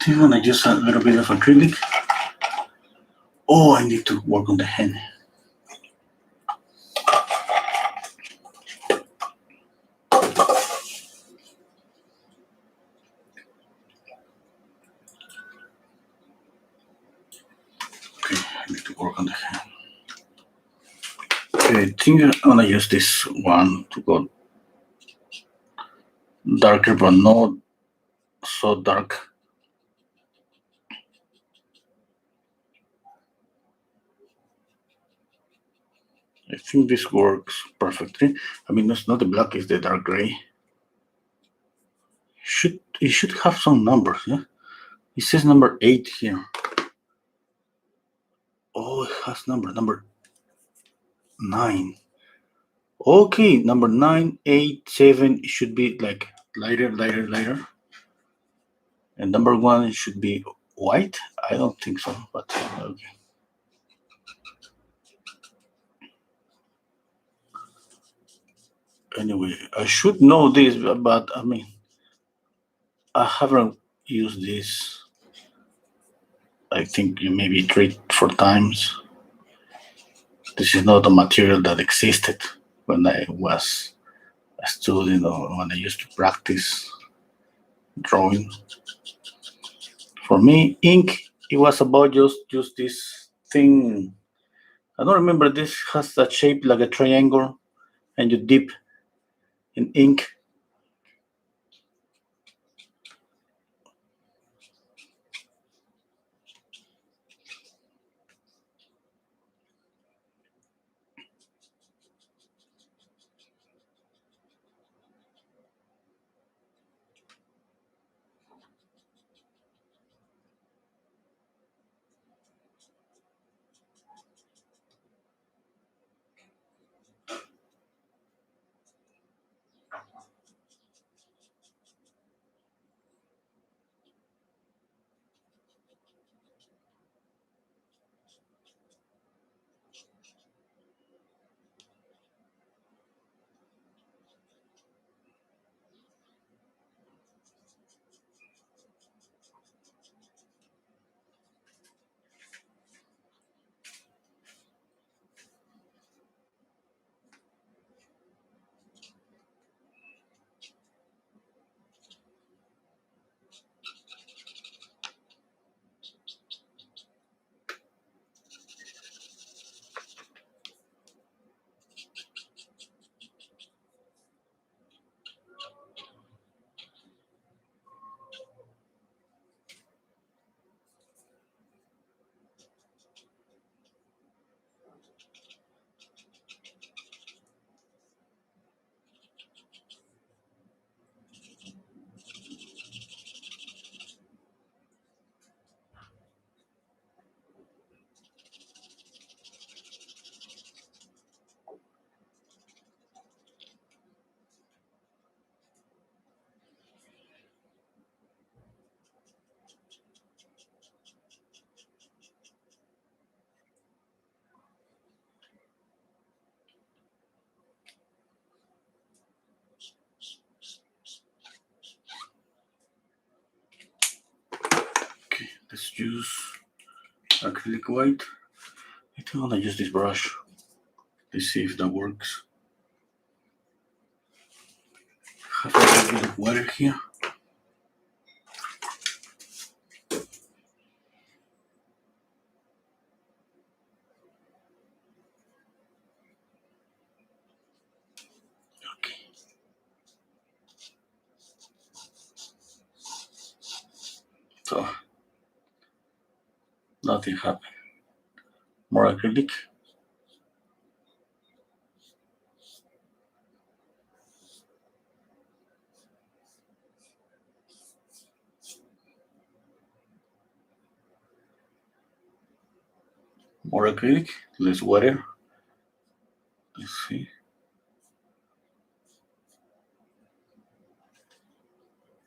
I'm gonna use a little bit of acrylic. Oh, I need to work on the hand. Okay, I need to work on the hand. Okay, I think I'm gonna use this one to go darker, but not so dark. I think this works perfectly. I mean, it's not the black, it's the dark gray. It should have some numbers, yeah? It says number 8 here. Oh, it has number 9. Okay, number 9, 8, 7, it should be like lighter. And number 1 should be white. I don't think so, but okay. Anyway, I should know this, but I mean, I haven't used this. I think maybe 3, 4 times. This is not a material that existed when I was a student or when I used to practice drawing. For me, ink, it was about just this thing. I don't remember. This has a shape like a triangle, and you dip in ink. Okay, let's use acrylic white. I think I'm gonna use this brush. Let's see if that works. Have a little bit of water here. Okay. So nothing happened. More acrylic. More acrylic. Less water. Let's see.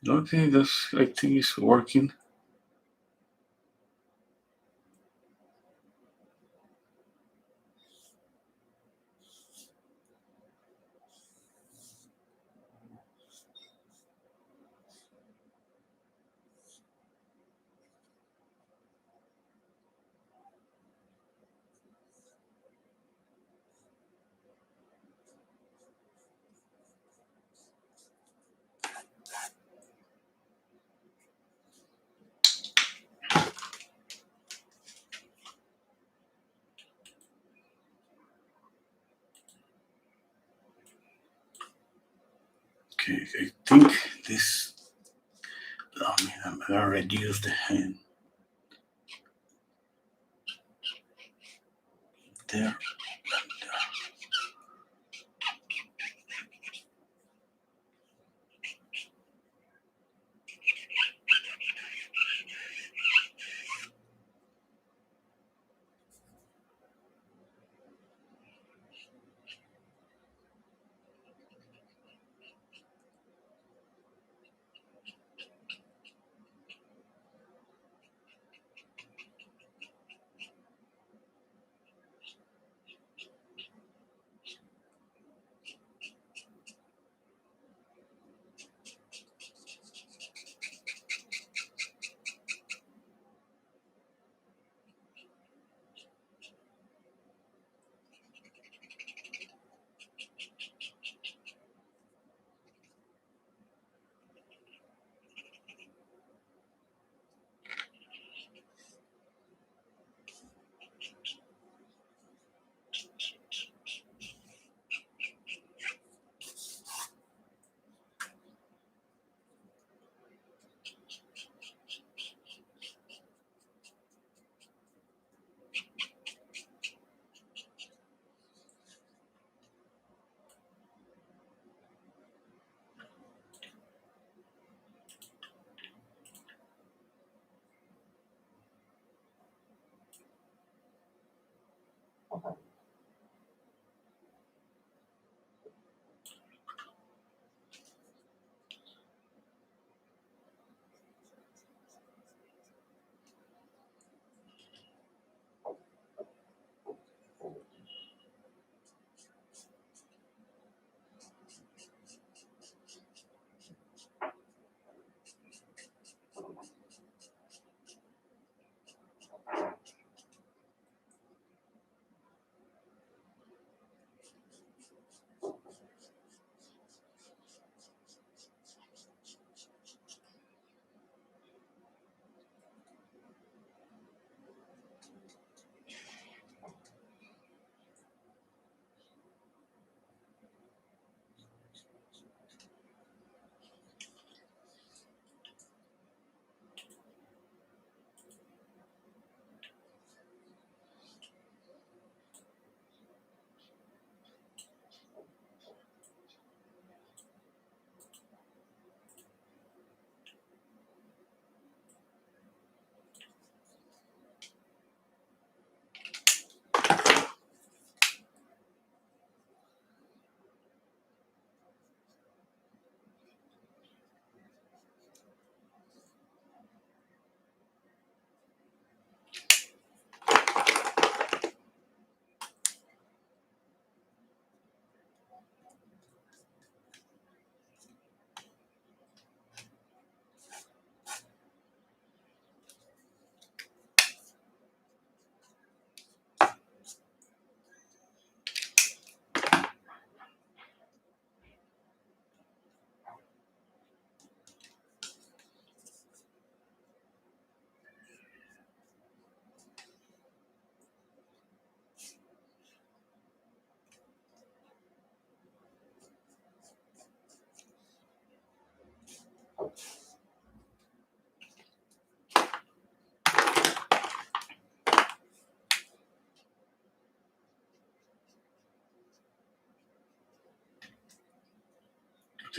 Okay, that's I think it's working. Okay, I think this. I mean, I'm gonna reduce the hand there.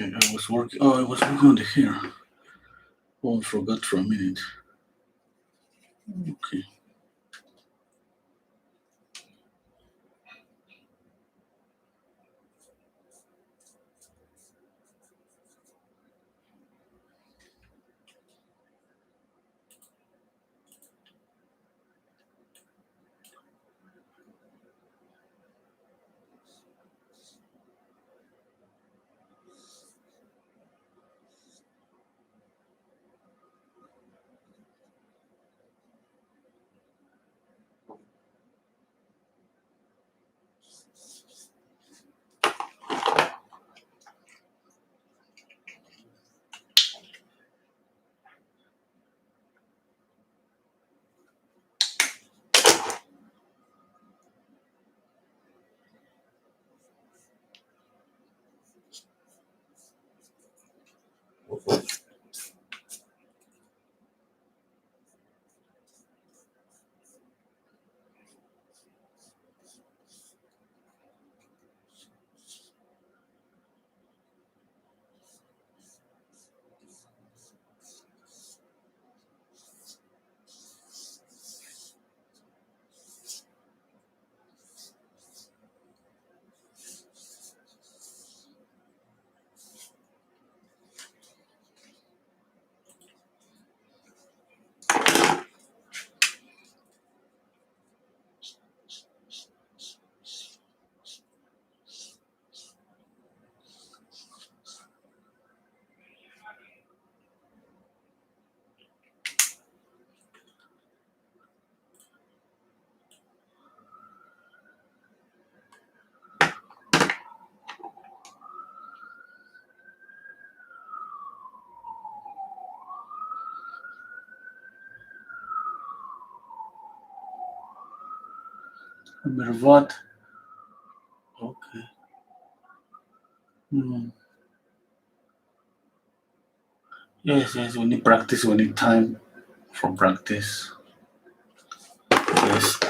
Okay, I was working on the hair. Oh, I forgot for a minute. Okay. Mervat. Okay. Hmm. Yes, we need practice, we need time for practice. Yes,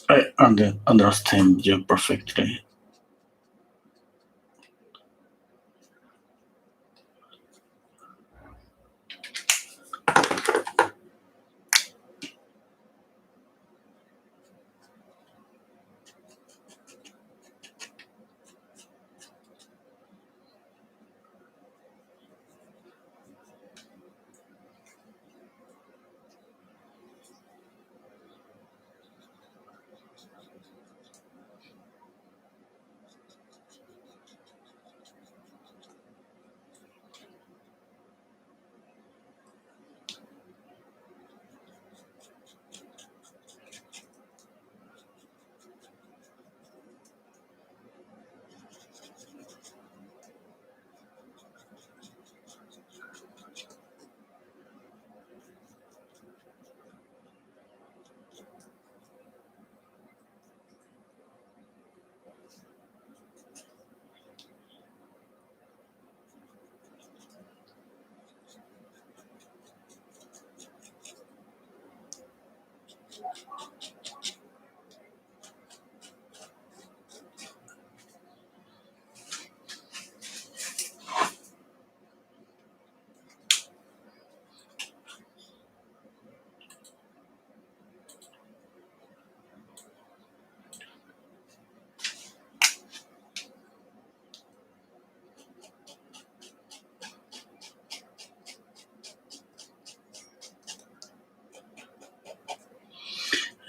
I understand you perfectly.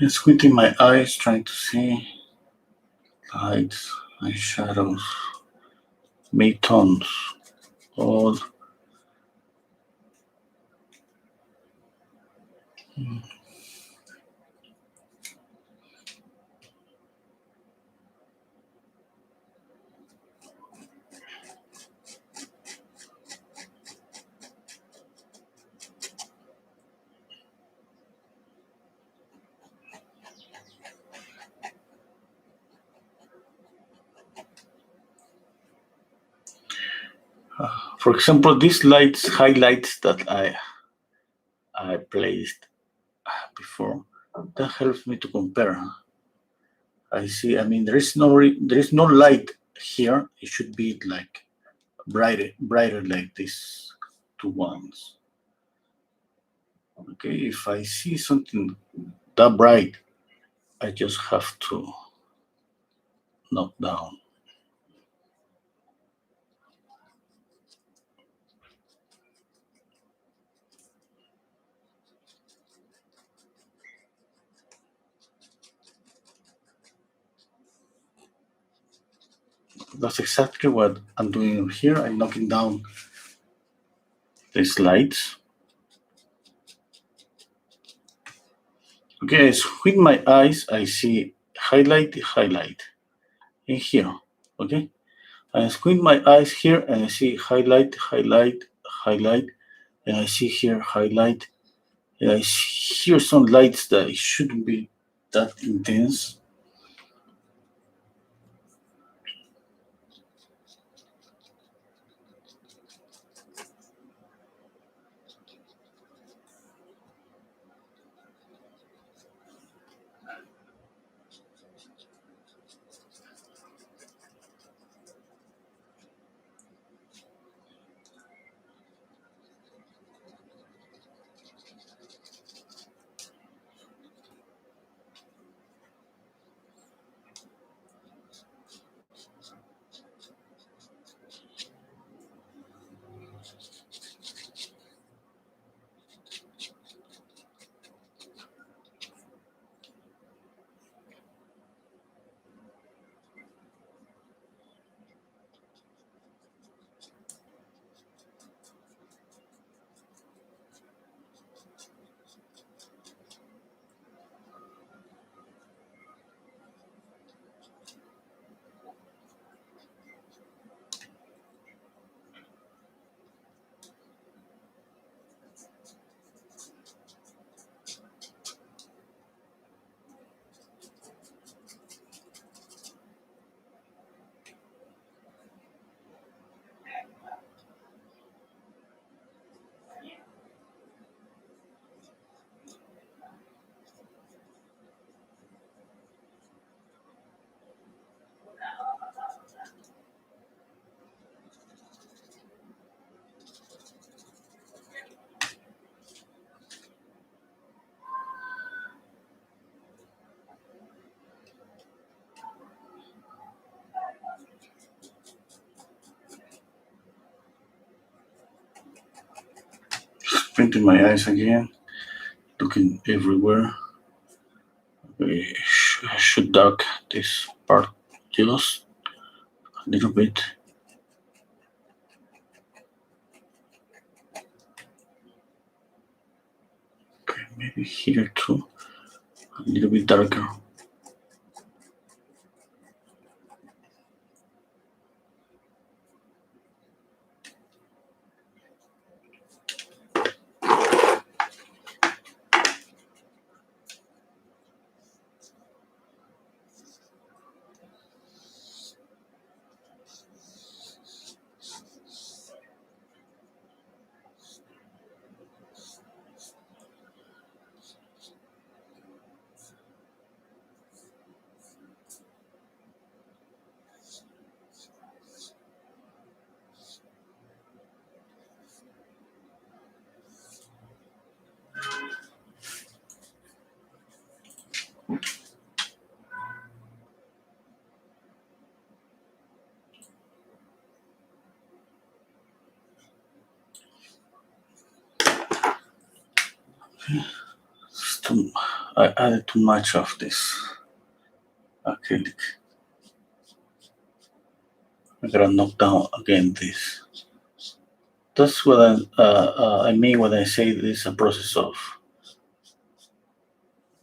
I'm squinting my eyes, trying to see lights and shadows, mid-tones, all. For example, these lights highlights that I placed before, that helps me to compare. I see. I mean, there is no light here. It should be like brighter like these two ones. Okay, if I see something that bright, I just have to knock down. That's exactly what I'm doing here. I'm knocking down these lights. Okay, so with my eyes, I see highlight in here. Okay, I squint my eyes here and I see highlight, and I see here highlight. And I hear some lights that shouldn't be that intense. Squinting my eyes again, looking everywhere. I should dark this part just a little bit. Okay, maybe here too, a little bit darker. I added too much of this acrylic. I gotta knock down again this. That's what I mean when I say this is a process of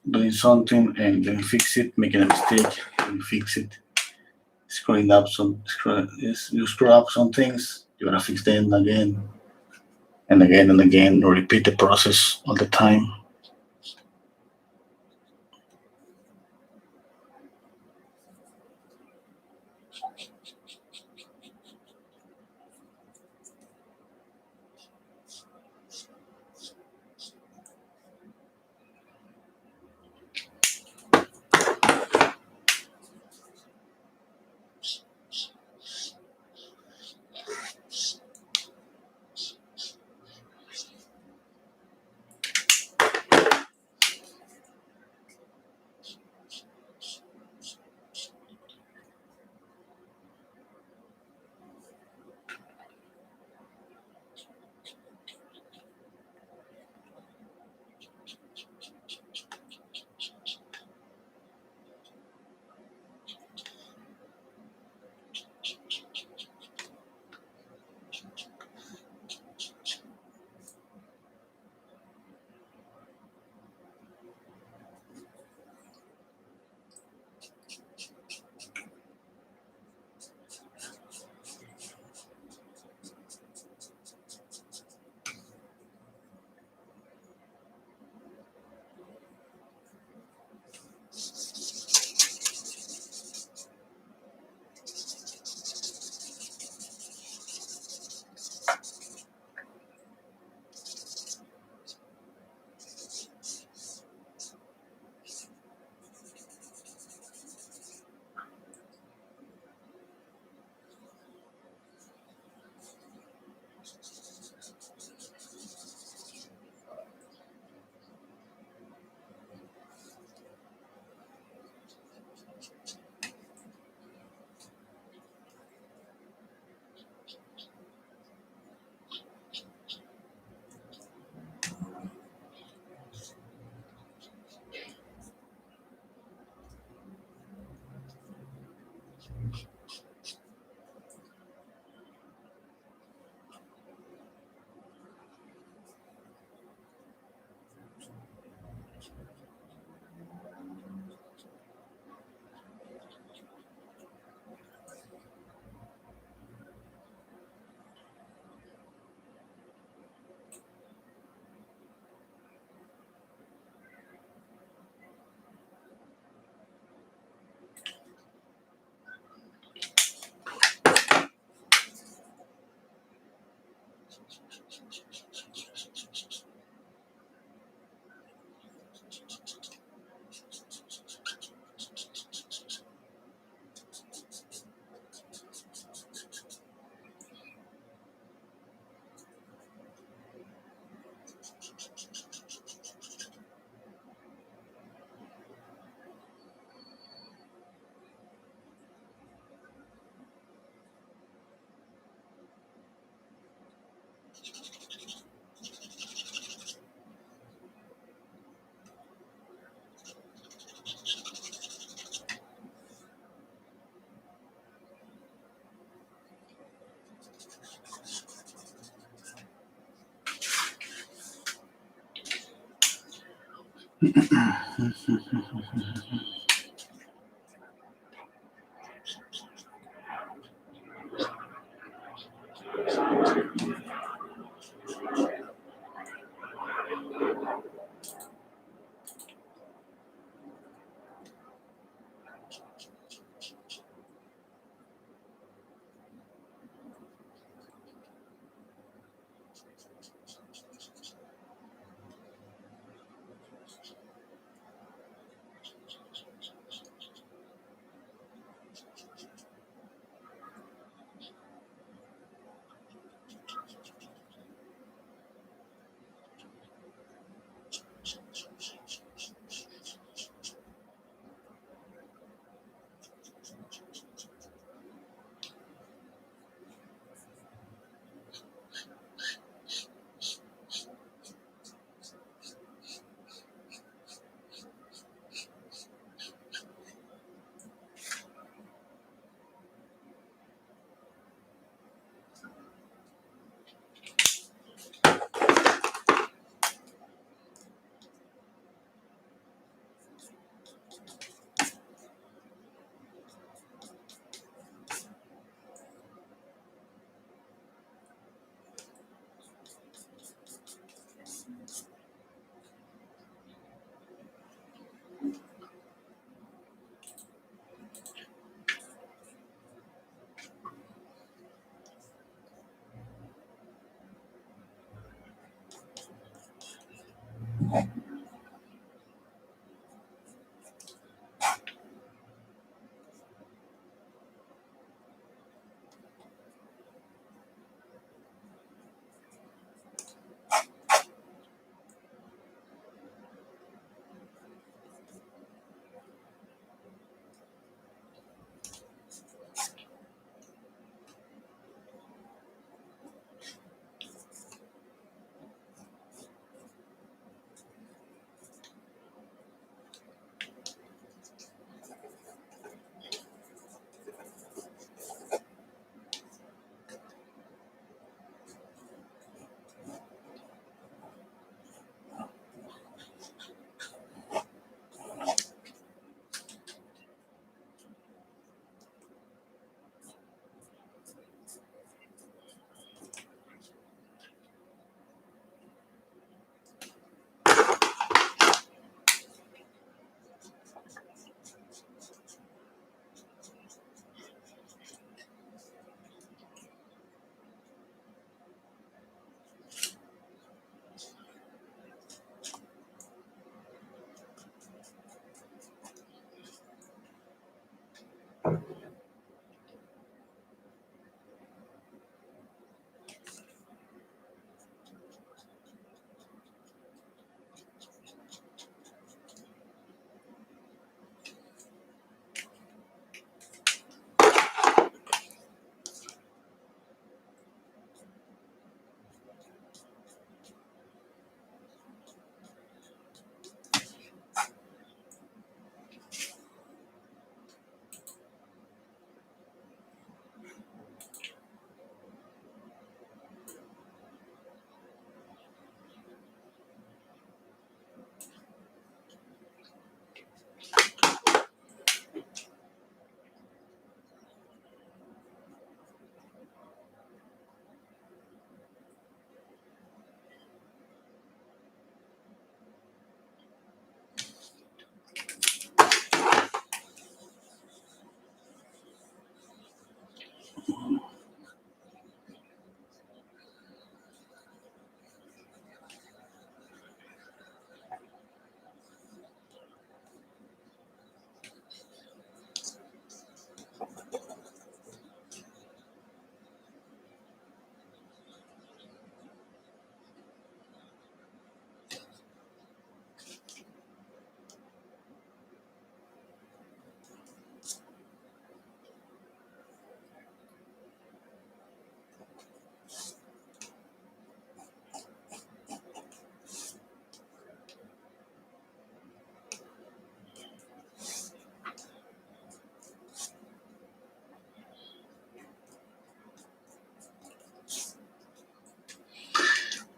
doing something and then fix it, making a mistake, and fix it, you screw up some things, you're gonna fix them again and again and again, repeat the process all the time.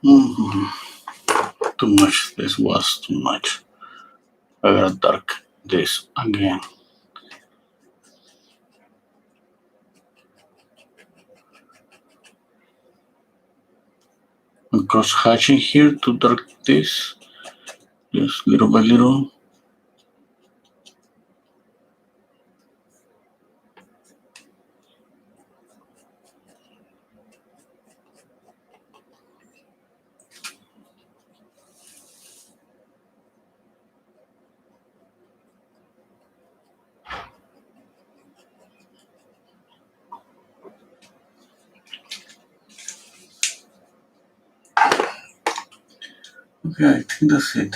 Mhm. Too much. This was too much. I'm gonna dark this again. I'm cross hatching here to dark this, just little by little. Okay, I think that's it.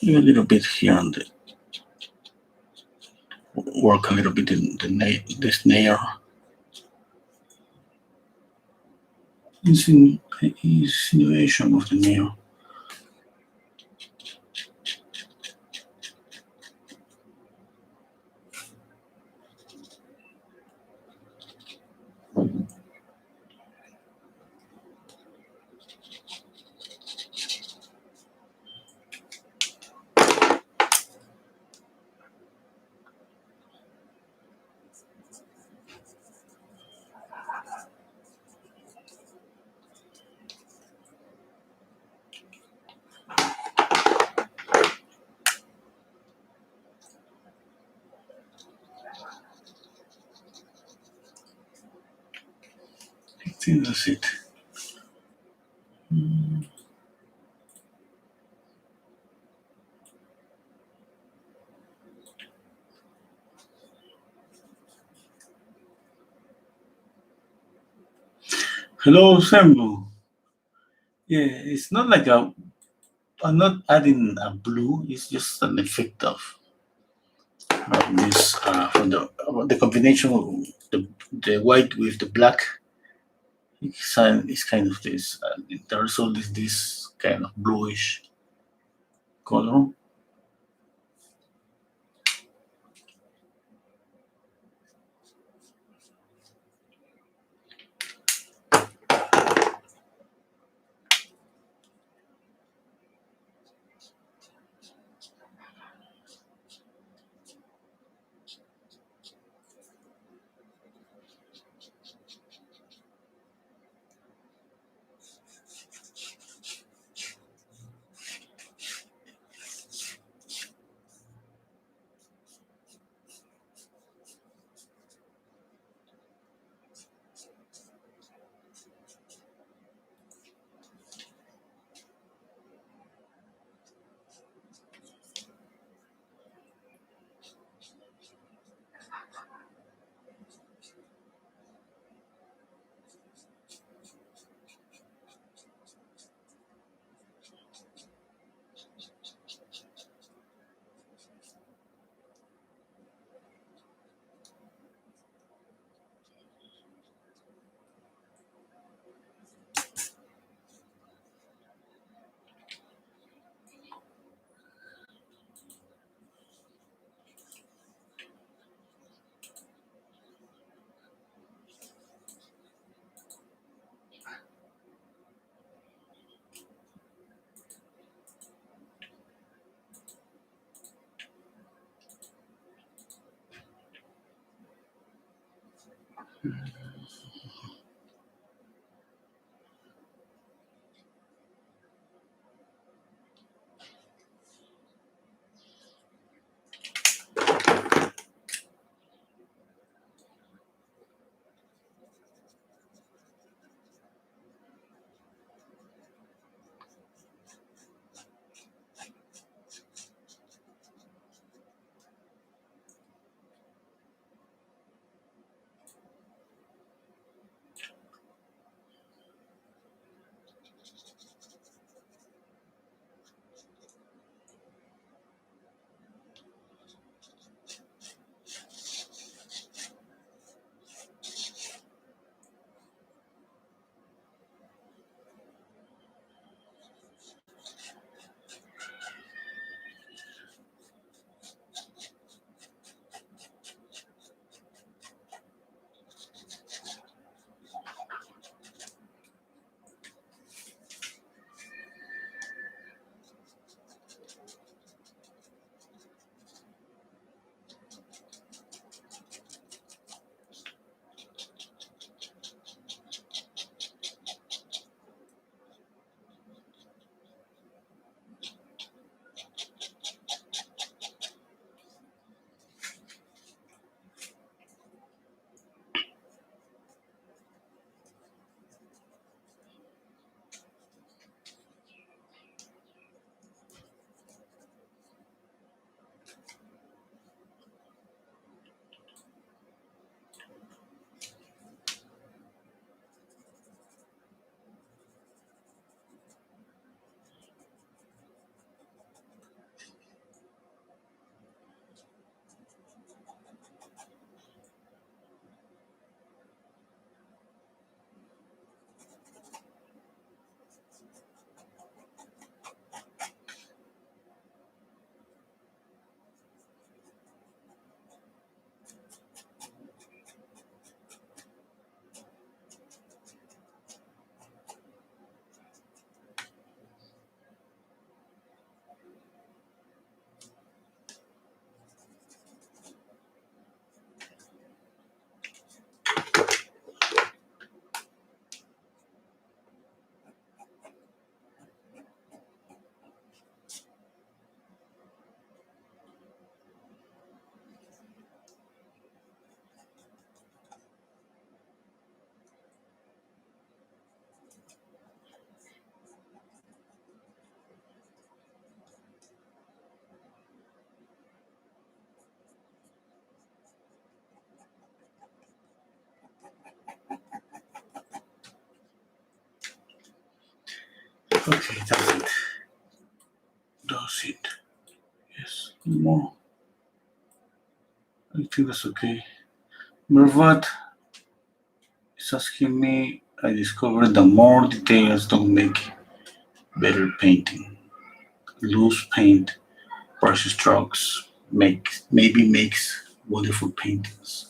Maybe a little bit here on the work a little bit in this nail. Insinuation of the nail. I think that's it. Hello, Samuel. Yeah, it's not like I'm not adding a blue. It's just an effect of this from the combination of the white with the black. It's kind of this. The result is this kind of bluish color. Okay, that's it. That's it. Yes, more. I think that's okay. Mervat is asking me, I discovered that more details don't make better painting. Loose paint, brush strokes maybe makes wonderful paintings.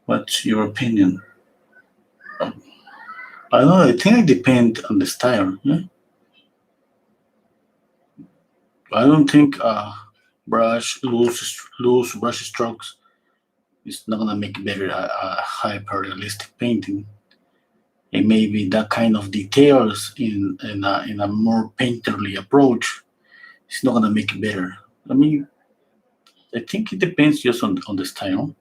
What's your opinion? Um, I don't know. I think it depends on the style. Yeah? I don't think loose brush strokes is not gonna make better a hyper realistic painting. It may be that kind of details in a more painterly approach. It's not gonna make it better. I mean, I think it depends just on the style.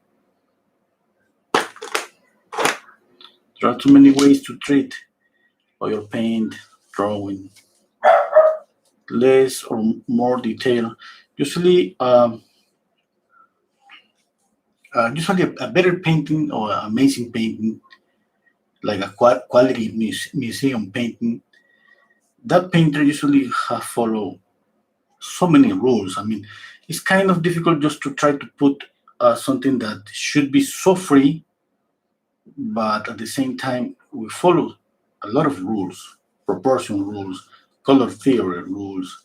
There are too many ways to treat oil paint, drawing, less or more detail. Usually, usually a better painting or an amazing painting, like a quality museum painting, that painter usually have follow so many rules. I mean, it's kind of difficult just to try to put something that should be so free, but at the same time we follow a lot of rules, proportion rules, color theory rules,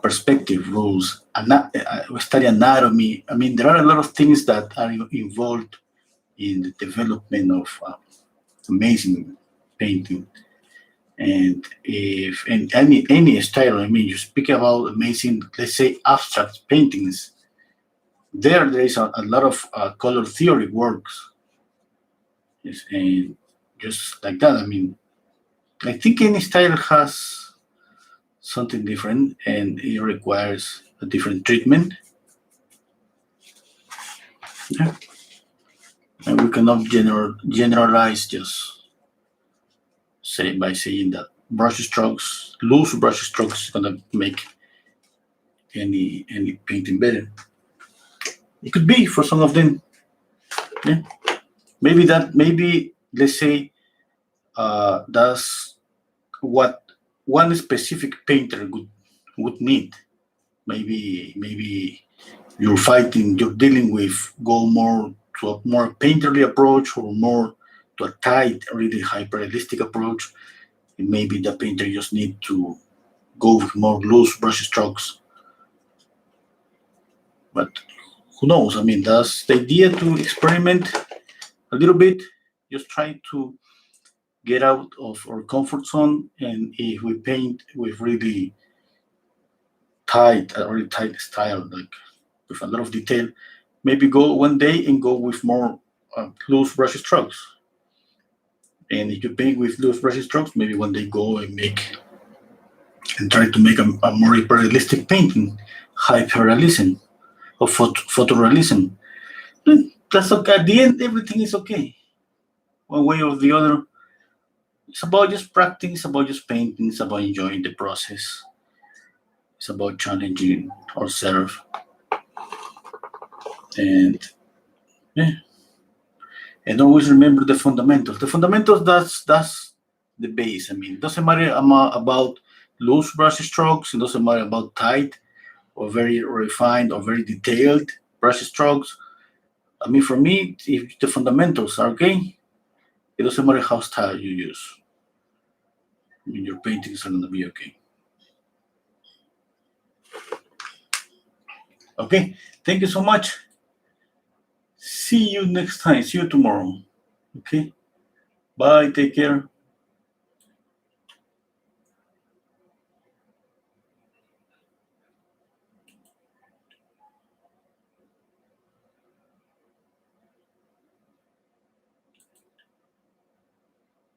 perspective rules, we study anatomy. I mean, there are a lot of things that are involved in the development of amazing painting. And if in any style, I mean, you speak about amazing, let's say, abstract paintings. There is a lot of color theory works, yes, and just like that. I mean, I think any style has something different, and it requires a different treatment. Yeah. And we cannot generalize just say by saying that loose brush strokes is gonna make any painting better. It could be for some of them. Yeah. Maybe let's say that's what one specific painter would need. Maybe you're dealing with go more to a more painterly approach or more to a tight, really hyper realistic approach. And maybe the painter just need to go with more loose brush strokes. But who knows? I mean, that's the idea, to experiment a little bit, just try to get out of our comfort zone. And if we paint with really a really tight style, like with a lot of detail, maybe go one day and go with more loose brush strokes. And if you paint with loose brush strokes, maybe one day go and try to make a more realistic painting, hyperrealism or photorealism. That's okay. At the end, everything is okay, one way or the other. It's about just practicing, it's about just painting, it's about enjoying the process, it's about challenging ourselves. And yeah, and always remember the fundamentals. The fundamentals, that's the base. I mean, it doesn't matter about loose brush strokes, it doesn't matter about tight or very refined or very detailed brush strokes. I mean, for me, if the fundamentals are okay, it doesn't matter how style you use. I mean, your paintings are going to be okay. Okay, thank you so much. See you next time. See you tomorrow. Okay, bye. Take care.